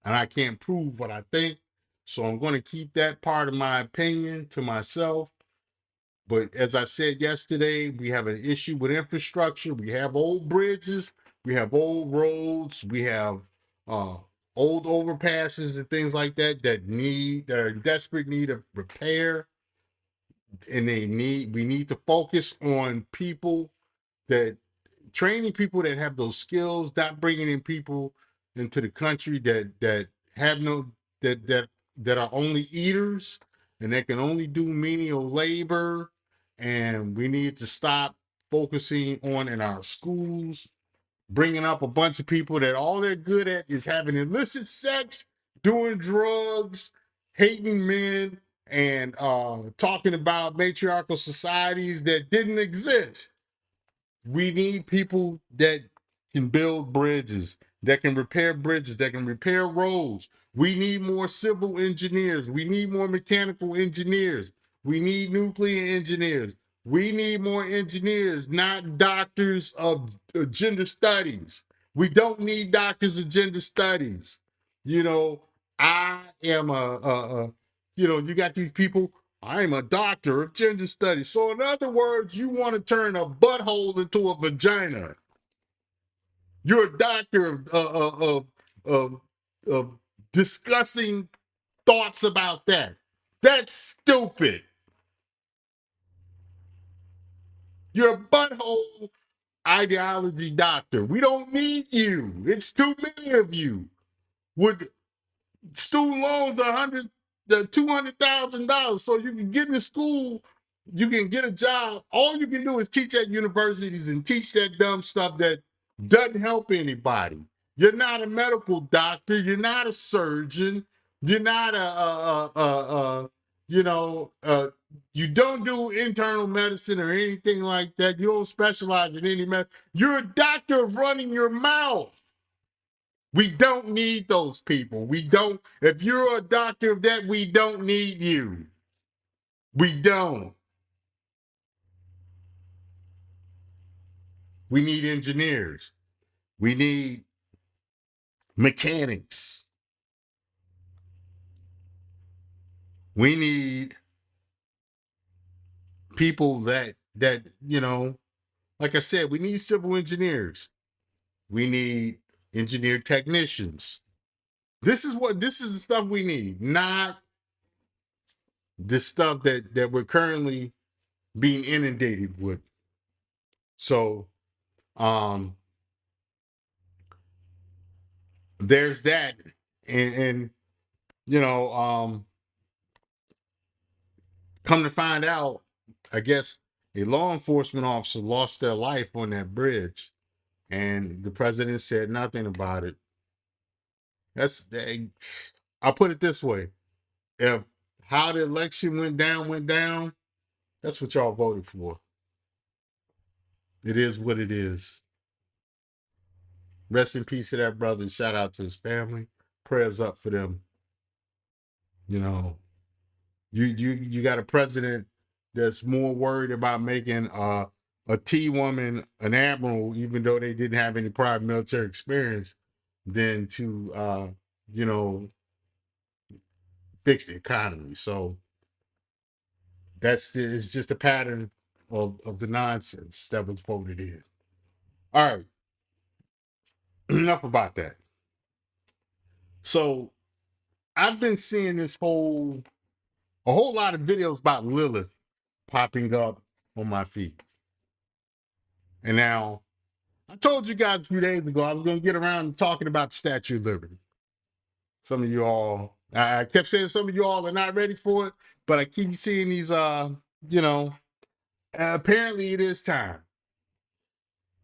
and I can't prove what I think. So I'm going to keep that part of my opinion to myself. But as I said yesterday, we have an issue with infrastructure. We have old bridges, we have old roads, we have uh, old overpasses and things like that that are in desperate need of repair. and we need to focus on people that training people that have those skills, not bringing in people into the country that have no that are only eaters and that can only do menial labor. And we need to stop focusing on in our schools, bringing up a bunch of people that all they're good at is having illicit sex, doing drugs, hating men, and talking about matriarchal societies that didn't exist. We need people that can build bridges, that can repair bridges, that can repair roads. We need more civil engineers. We need more mechanical engineers. We need nuclear engineers. We need more engineers, not doctors of gender studies. We don't need doctors of gender studies. You know, I am you got these people. I'm a doctor of gender studies. So in other words, you want to turn a butthole into a vagina. You're a doctor of discussing thoughts about that. That's stupid. You're a butthole ideology doctor. We don't need you. It's too many of you. With student loans are $200,000, so you can get into school, you can get a job. All you can do is teach at universities and teach that dumb stuff that doesn't help anybody. You're not a medical doctor. You're not a surgeon. You're not you don't do internal medicine or anything like that. You don't specialize in any medicine. You're a doctor of running your mouth. We don't need those people. We don't. If you're a doctor of that, we don't need you. We don't. We need engineers. We need mechanics. We need people like I said, we need civil engineers. We need engineer technicians. This is the stuff we need, not the stuff that we're currently being inundated with. So, there's that, and come to find out, I guess a law enforcement officer lost their life on that bridge, and the president said nothing about it. I'll put it this way: if how the election went down, that's what y'all voted for. It is what it is. Rest in peace to that brother. Shout out to his family. Prayers up for them. You know, you got a president that's more worried about making a T woman an admiral, even though they didn't have any prior military experience, than to fix the economy. So it's just a pattern of the nonsense that was voted in. All right, enough about that. So I've been seeing a whole lot of videos about Lilith popping up on my feed. And now, I told you guys a few days ago I was going to get around to talking about the Statue of Liberty. Some of you all, I kept saying some of you all are not ready for it, but I keep seeing these, apparently it is time.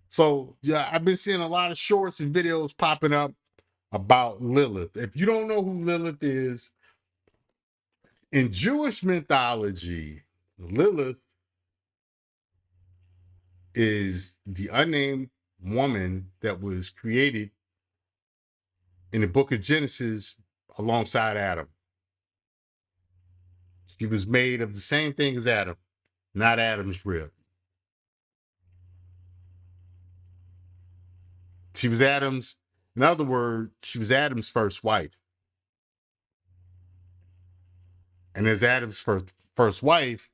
So, yeah, I've been seeing a lot of shorts and videos popping up about Lilith. If you don't know who Lilith is, in Jewish mythology, Lilith is the unnamed woman that was created in the book of Genesis alongside Adam. She was made of the same thing as Adam, not Adam's rib. In other words, she was Adam's first wife. And as Adam's first wife,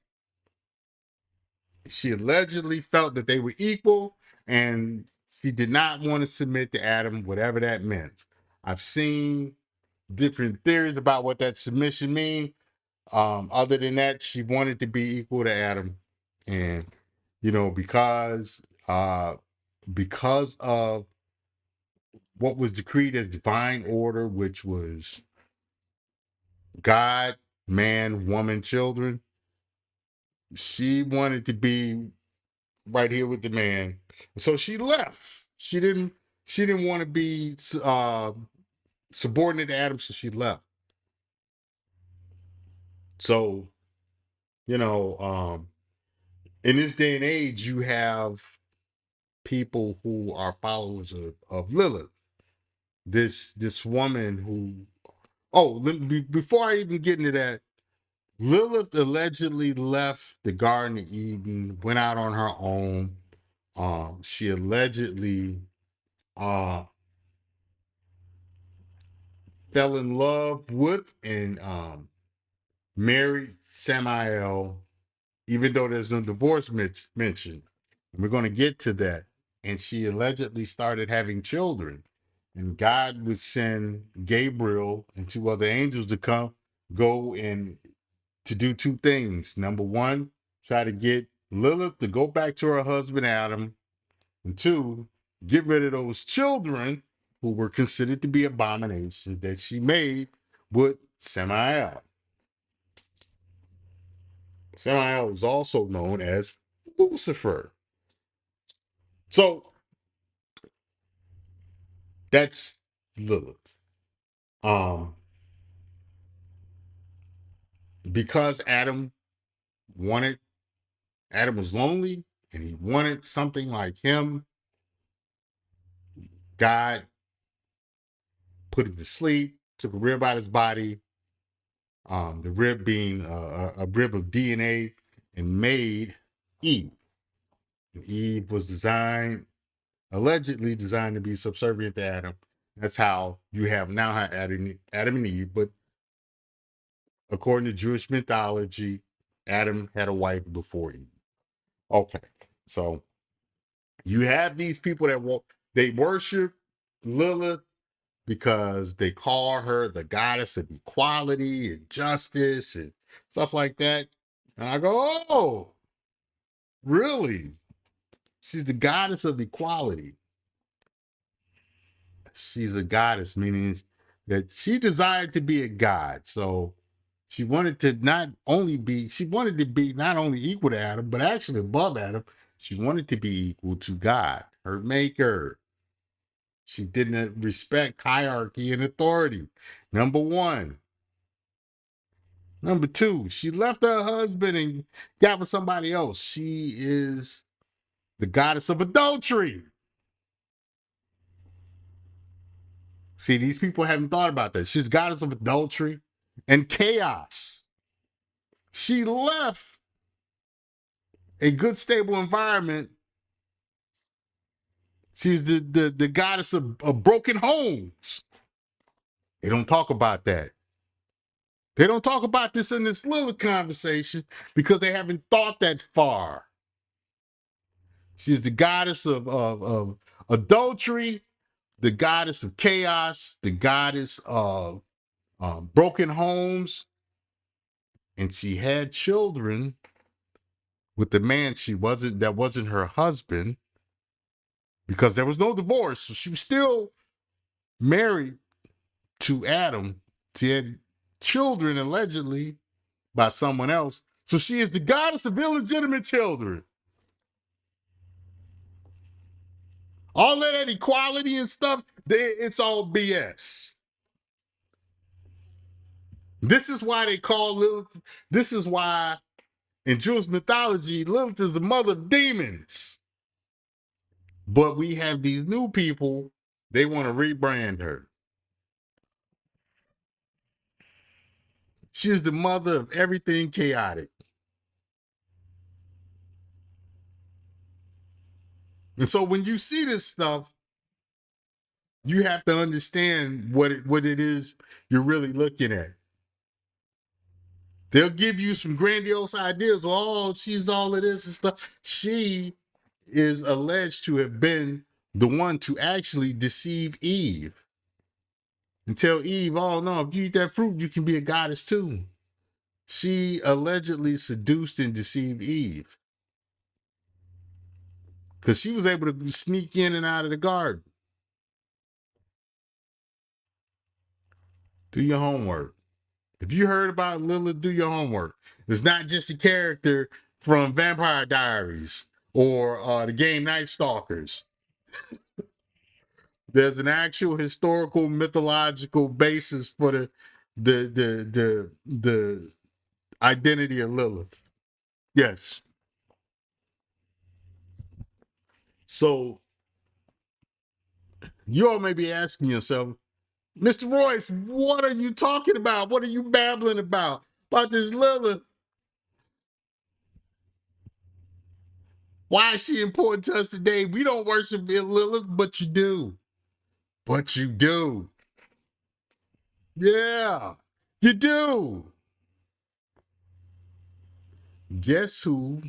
she allegedly felt that they were equal and she did not want to submit to Adam, whatever that meant. I've seen different theories about what that submission means. Other than that, she wanted to be equal to Adam, and you know, because of what was decreed as divine order, which was God, man, woman, children. She wanted to be right here with the man, so she left. She didn't want to be subordinate to Adam, so she left. So you know, in this day and age, you have people who are followers of Lilith. This woman who, before I even get into that, Lilith allegedly left the Garden of Eden, went out on her own. She allegedly uh fell in love with and married Samael, even though there's no divorce mentioned. And we're going to get to that. And she allegedly started having children. And God would send Gabriel and two other angels to go and to do two things. Number one, try to get Lilith to go back to her husband Adam. And two, get rid of those children who were considered to be abominations that she made with Samael. Samael is also known as Lucifer. So that's Lilith. Because Adam was lonely and he wanted something like him, God put him to sleep, took a rib out of his body, the rib being a rib of DNA, and made Eve. And Eve was allegedly designed to be subservient to Adam. That's how you have now Adam and Eve, but according to Jewish mythology, Adam had a wife before Eve. Okay, so you have these people they worship Lilith because they call her the goddess of equality and justice and stuff like that. And I go, oh, really? She's the goddess of equality. She's a goddess, meaning that she desired to be a god. So she wanted to be not only equal to Adam, but actually above Adam. She wanted to be equal to God, her maker. She didn't respect hierarchy and authority. Number one. Number two, she left her husband and got with somebody else. She is the goddess of adultery. See, these people haven't thought about that. She's goddess of adultery and chaos. She left a good, stable environment. She's the goddess of broken homes. They don't talk about that. They don't talk about this in this little conversation because they haven't thought that far. She's the goddess of adultery, the goddess of chaos, the goddess of broken homes. And she had children with the man that wasn't her husband because there was no divorce. So she was still married to Adam. She had children allegedly by someone else. So she is the goddess of illegitimate children. All of that equality and stuff, it's all BS. This is why they call Lilith. This is why in Jewish mythology, Lilith is the mother of demons. But we have these new people, they want to rebrand her. She is the mother of everything chaotic. And so when you see this stuff, you have to understand what it is you're really looking at. They'll give you some grandiose ideas. Oh, she's all of this and stuff. She is alleged to have been the one to actually deceive Eve and tell Eve, oh no, if you eat that fruit, you can be a goddess too. she allegedly seduced and deceived Eve because she was able to sneak in and out of the garden. Do your homework. If you heard about Lilith, do your homework. It's not just a character from Vampire Diaries or the game Night Stalkers. There's an actual historical mythological basis for the identity of Lilith. Yes. So you all may be asking yourself, Mr. Royce, what are you talking about? What are you babbling about? About this Lilith? Why is she important to us today? We don't worship Lilith, but you do. But you do. Yeah, you do. Guess who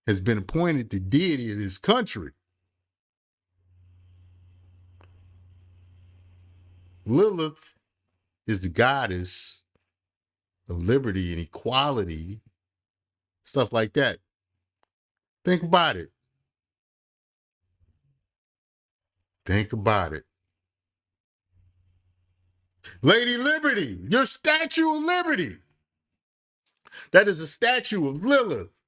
has been appointed the deity of this country? Lilith is the goddess of liberty and equality, stuff like that. Think about it. Think about it. Lady Liberty, your Statue of Liberty. That is a statue of Lilith,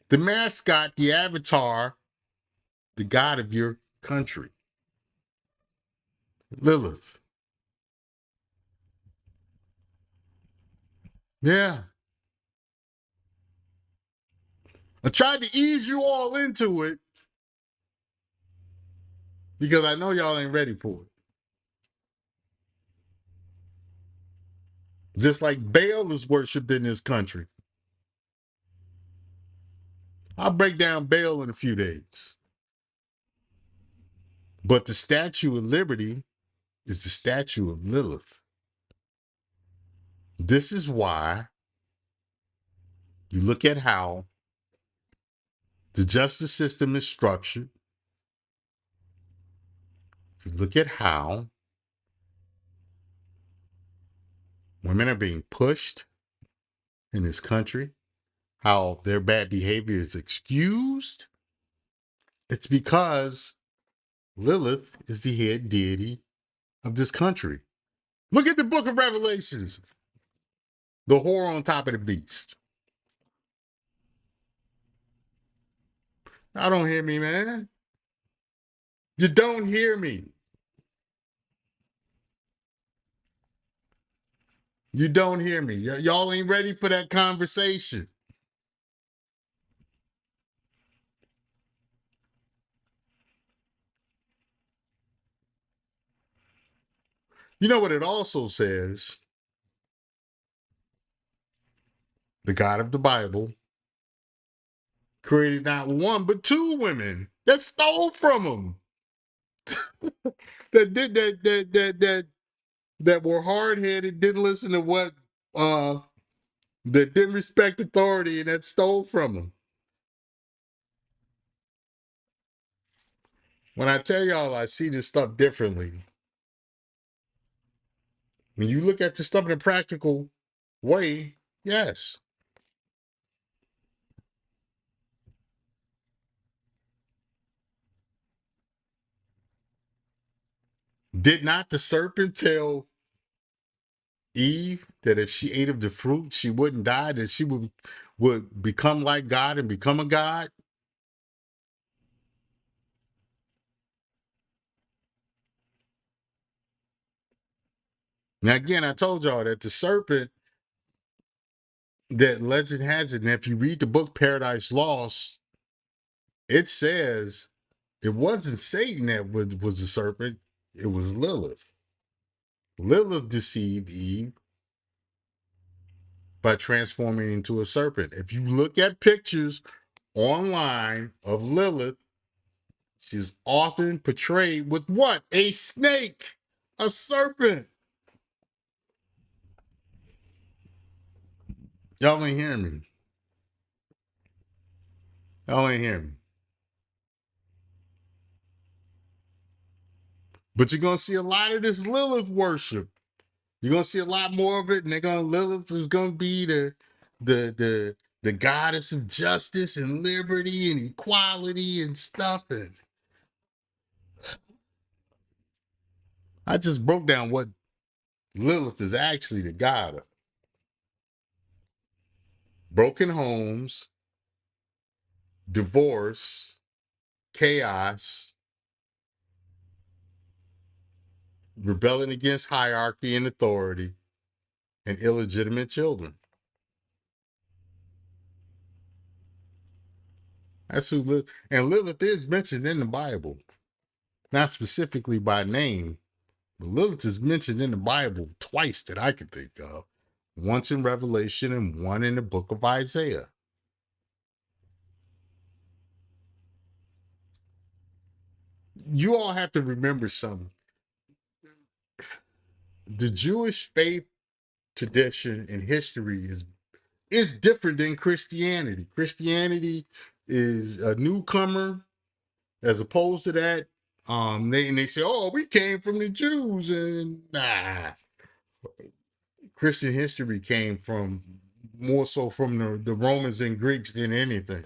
the mascot, the avatar, the god of your country. Lilith. Yeah. I tried to ease you all into it because I know y'all ain't ready for it. Just like Baal is worshipped in this country. I'll break down Baal in a few days. But the Statue of Liberty is the statue of Lilith. This is why you look at how the justice system is structured. You look at how women are being pushed in this country, how their bad behavior is excused. It's because Lilith is the head deity of this country. Look at the book of Revelations, the whore on top of the beast. I don't hear me, man. You don't hear me. You don't hear me. Y'all ain't ready for that conversation. You know what it also says? The God of the Bible created not one but two women that stole from him. that were hard-headed, didn't listen to what that didn't respect authority and that stole from him. When I tell y'all I see this stuff differently, when you look at this stuff in a practical way, yes. Did not the serpent tell Eve that if she ate of the fruit, she wouldn't die, that she would become like God and become a god? Now, again, I told y'all that the serpent, that legend has it, and if you read the book Paradise Lost, it says it wasn't Satan that was the serpent, it was Lilith. Lilith deceived Eve by transforming into a serpent. If you look at pictures online of Lilith, she's often portrayed with what? A snake, a serpent. Y'all ain't hearing me. Y'all ain't hearing me. But you're going to see a lot of this Lilith worship You're gonna see a lot more of it, and Lilith is gonna be the goddess of justice and liberty and equality and stuff. And I just broke down what Lilith is actually the god of: broken homes, divorce, chaos, rebelling against hierarchy and authority, and illegitimate children. That's who Lilith, and Lilith is mentioned in the Bible, not specifically by name, but Lilith is mentioned in the Bible twice that I can think of. Once in Revelation and one in the book of Isaiah. You all have to remember something. The Jewish faith tradition and history is different than Christianity. Christianity is a newcomer as opposed to that. They say, oh, we came from the Jews, and nah. Christian history came from more so from the Romans and Greeks than anything.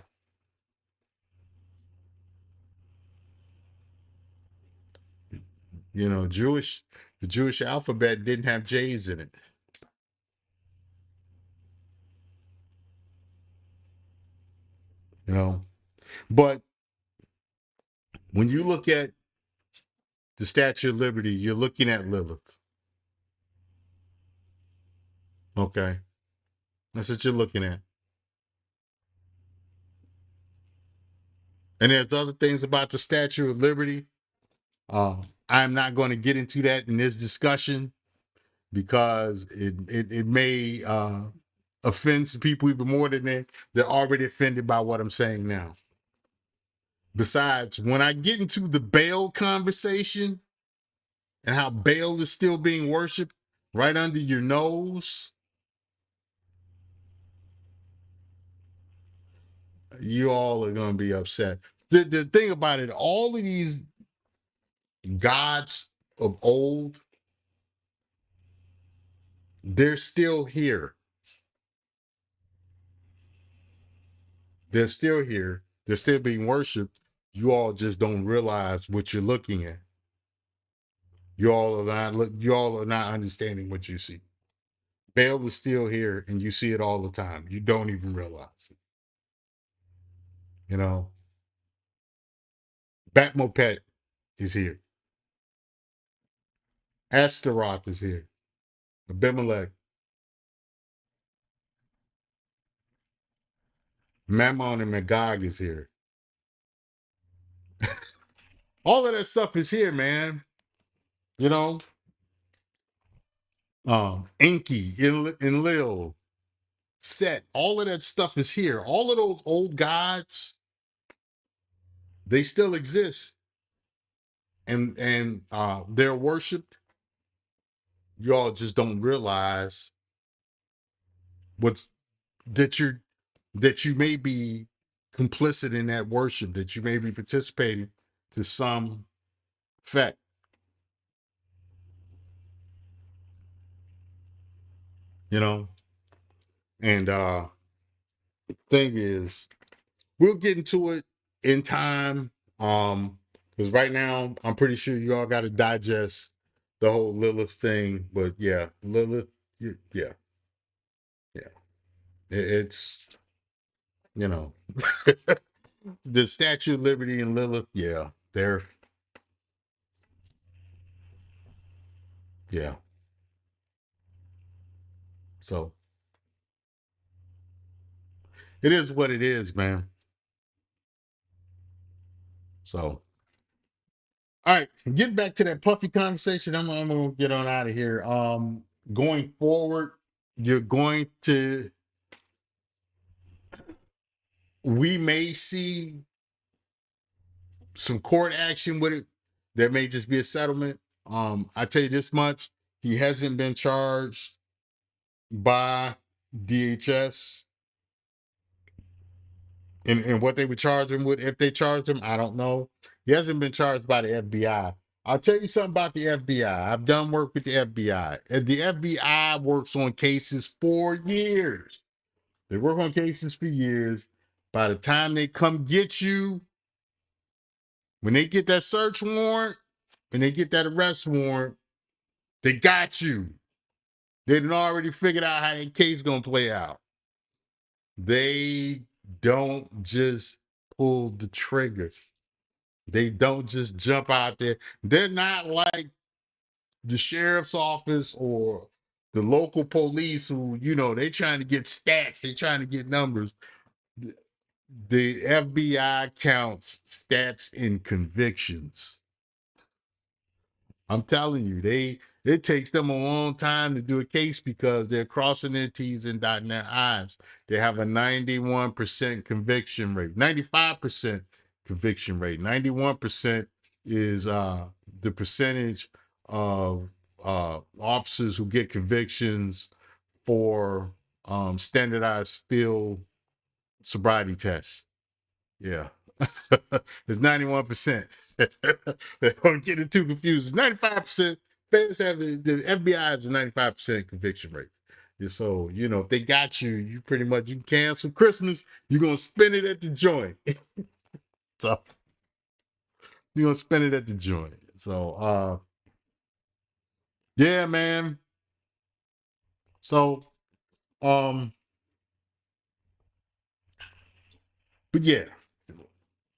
You know, the Jewish alphabet didn't have J's in it. You know, but when you look at the Statue of Liberty, you're looking at Lilith. Okay, that's what you're looking at. And there's other things about the Statue of Liberty. I'm not going to get into that in this discussion because it may offend some people even more than they're already offended by what I'm saying now. Besides, when I get into the Baal conversation and how Baal is still being worshipped right under your nose, you all are going to be upset. The thing about it, all of these gods of old, they're still here. They're still here. They're still being worshipped. You all just don't realize what you're looking at. You all are not understanding what you see. Baal is still here, and you see it all the time. You don't even realize it. You know, Batmopet is here. Astaroth is here. Abimelech, Mammon and Magog is here. All of that stuff is here, man. You know, Enki, Enlil, Set, all of that stuff is here. All of those old gods, they still exist, and they're worshipped. Y'all just don't realize what's that you may be complicit in that worship, that you may be participating to some effect. You know, and thing is, we'll get into it in time. Because right now I'm pretty sure you all got to digest the whole Lilith thing. But yeah, Lilith, yeah, yeah. It's, you know, the Statue of Liberty and Lilith, yeah, yeah. So it is what it is, man. So, all right, getting back to that puffy conversation, I'm gonna get on out of here. Going forward, you're going to, we may see some court action with it. There may just be a settlement. I tell you this much: he hasn't been charged by DHS, and what they would charge him with. If they charged him, I don't know. He hasn't been charged by the FBI. I'll tell you something about the FBI. I've done work with the FBI. And the FBI works on cases for years. They work on cases for years. By the time they come get you, when they get that search warrant and they get that arrest warrant, they got you. They done already figured out how that case gonna play out. They don't just pull the trigger. They don't just jump out there. They're not like the sheriff's office or the local police who, they trying to get stats, they trying to get numbers. The FBI counts stats and convictions. I'm telling you, it takes them a long time to do a case because they're crossing their T's and dotting their I's. They have a 91% conviction rate, 95% conviction rate. 91% is the percentage of officers who get convictions for standardized field sobriety tests. Yeah. It's 91%. Don't get it too confused. It's 95%. Feds have the FBI has a 95% conviction rate. Yeah, so, if they got you, you pretty much you can cancel Christmas, you're gonna spend it at the joint. So you're gonna spend it at the joint. So yeah, man. So but yeah,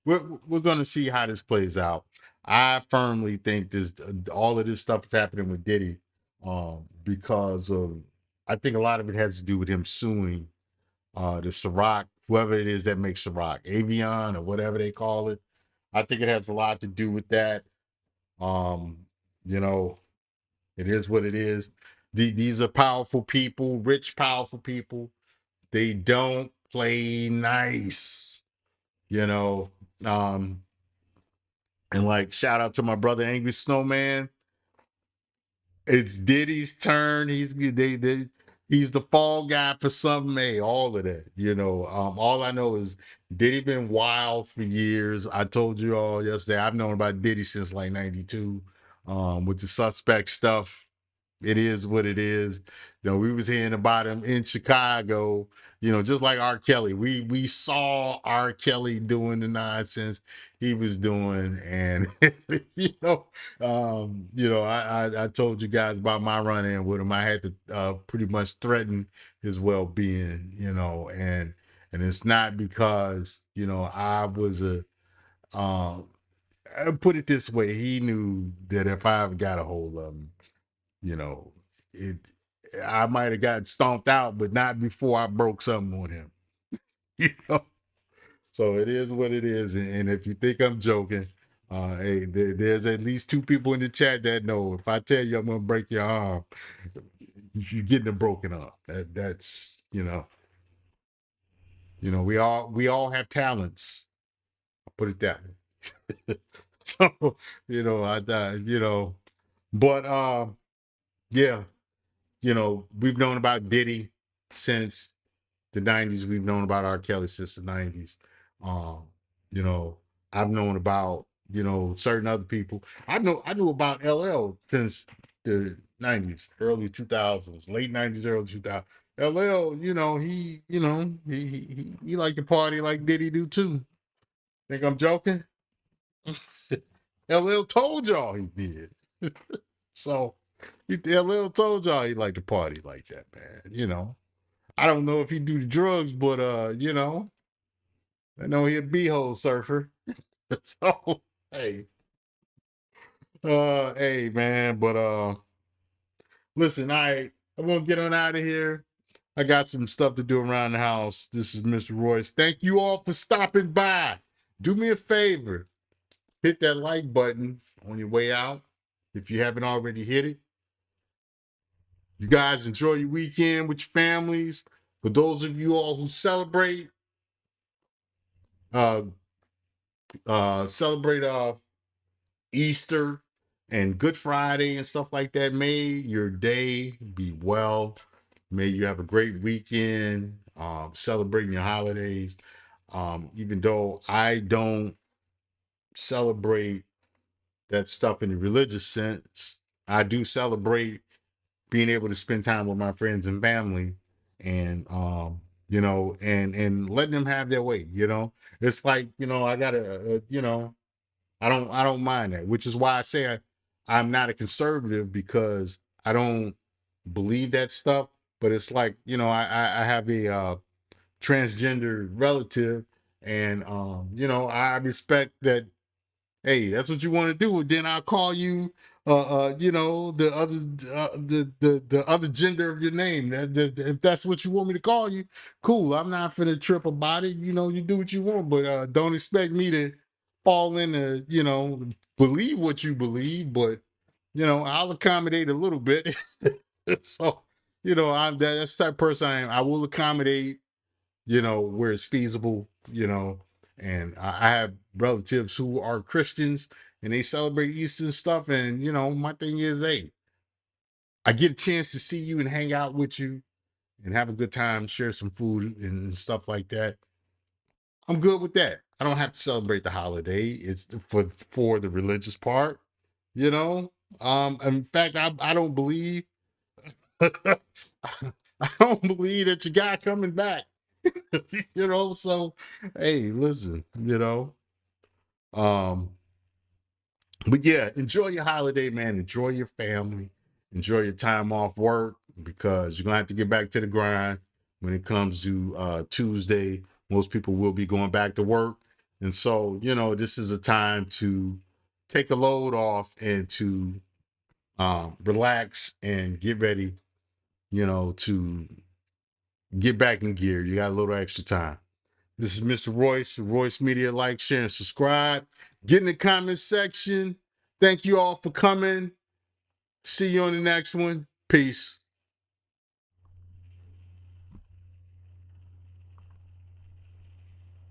we're gonna see how this plays out. I firmly think this all of this stuff is happening with Diddy, because of I think a lot of it has to do with him suing the Ciroc, whoever it is that makes Ciroc, Avion or whatever they call it. I think it has a lot to do with that. Um, you know, it is what it is. These are powerful people, rich, powerful people. They don't play nice, you know. Um, And like, shout out to my brother Angry Snowman. It's Diddy's turn. He's the fall guy for something. Hey, all of that. All I know is Diddy been wild for years. I told you all yesterday. I've known about Diddy since like '92. With the suspect stuff. It is what it is. We was hearing about him in Chicago, just like R. Kelly. We saw R. Kelly doing the nonsense he was doing. And I told you guys about my run in with him. I had to pretty much threaten his well-being, and it's not because, I was I'll put it this way, he knew that if I ever got a hold of him, you know, it I might have gotten stomped out, but not before I broke something on him. You know, so it is what it is. And if you think I'm joking, hey, there's at least two people in the chat that know if I tell you I'm gonna break your arm, you're getting a broken arm. That's we all have talents. I'll put it that way. So but yeah. We've known about Diddy since the '90s. We've known about R. Kelly since the '90s. Um, you know, I've known about certain other people. I knew about LL since the '90s, early 2000s, late '90s, early 2000s. LL, he liked to party like Diddy do too. Think I'm joking? LL told y'all he did. So LL told y'all he liked to party like that, man. I don't know if he do the drugs, but I know he a beehole surfer. So hey, hey man, but listen, I'm gonna get on out of here. I got some stuff to do around the house. This is Mr. Royce. Thank you all for stopping by. Do me a favor, hit that like button on your way out if you haven't already hit it. You guys enjoy your weekend with your families. For those of you all who uh, celebrate Easter and Good Friday and stuff like that, may your day be well. May you have a great weekend, celebrating your holidays. Even though I don't celebrate that stuff in the religious sense. I do celebrate being able to spend time with my friends and family, and you know, and letting them have their way. You know, it's like, you know, I gotta you know, I don't mind that, which is why I say I'm not a conservative, because I don't believe that stuff. But it's like, you know, I have a transgender relative, and you know, I respect that. Hey, that's what you want to do. Then I'll call you, you know, the other, the other gender of your name. If that's what you want me to call you, cool. I'm not finna trip about it. You know, you do what you want, but don't expect me to fall into, you know, believe what you believe. But you know, I'll accommodate a little bit. So, you know, that's the type of person I am. I will accommodate, you know, where it's feasible, you know. And I have relatives who are Christians, and they celebrate Easter and stuff. And, you know, my thing is, hey, I get a chance to see you and hang out with you and have a good time, share some food and stuff like that. I'm good with that. I don't have to celebrate the holiday. It's for the religious part, you know. In fact, I don't believe I don't believe that your guy coming back. You know, so hey, listen, you know. Um, but yeah, enjoy your holiday, man. Enjoy your family, enjoy your time off work, because you're gonna have to get back to the grind when it comes to Tuesday. Most people will be going back to work. And so, you know, this is a time to take a load off and to relax and get ready, you know, to get back in gear. You got a little extra time. This is Mr. Royce, Royce Media. Like, share, and subscribe. Get in the comment section. Thank you all for coming. See you on the next one. Peace.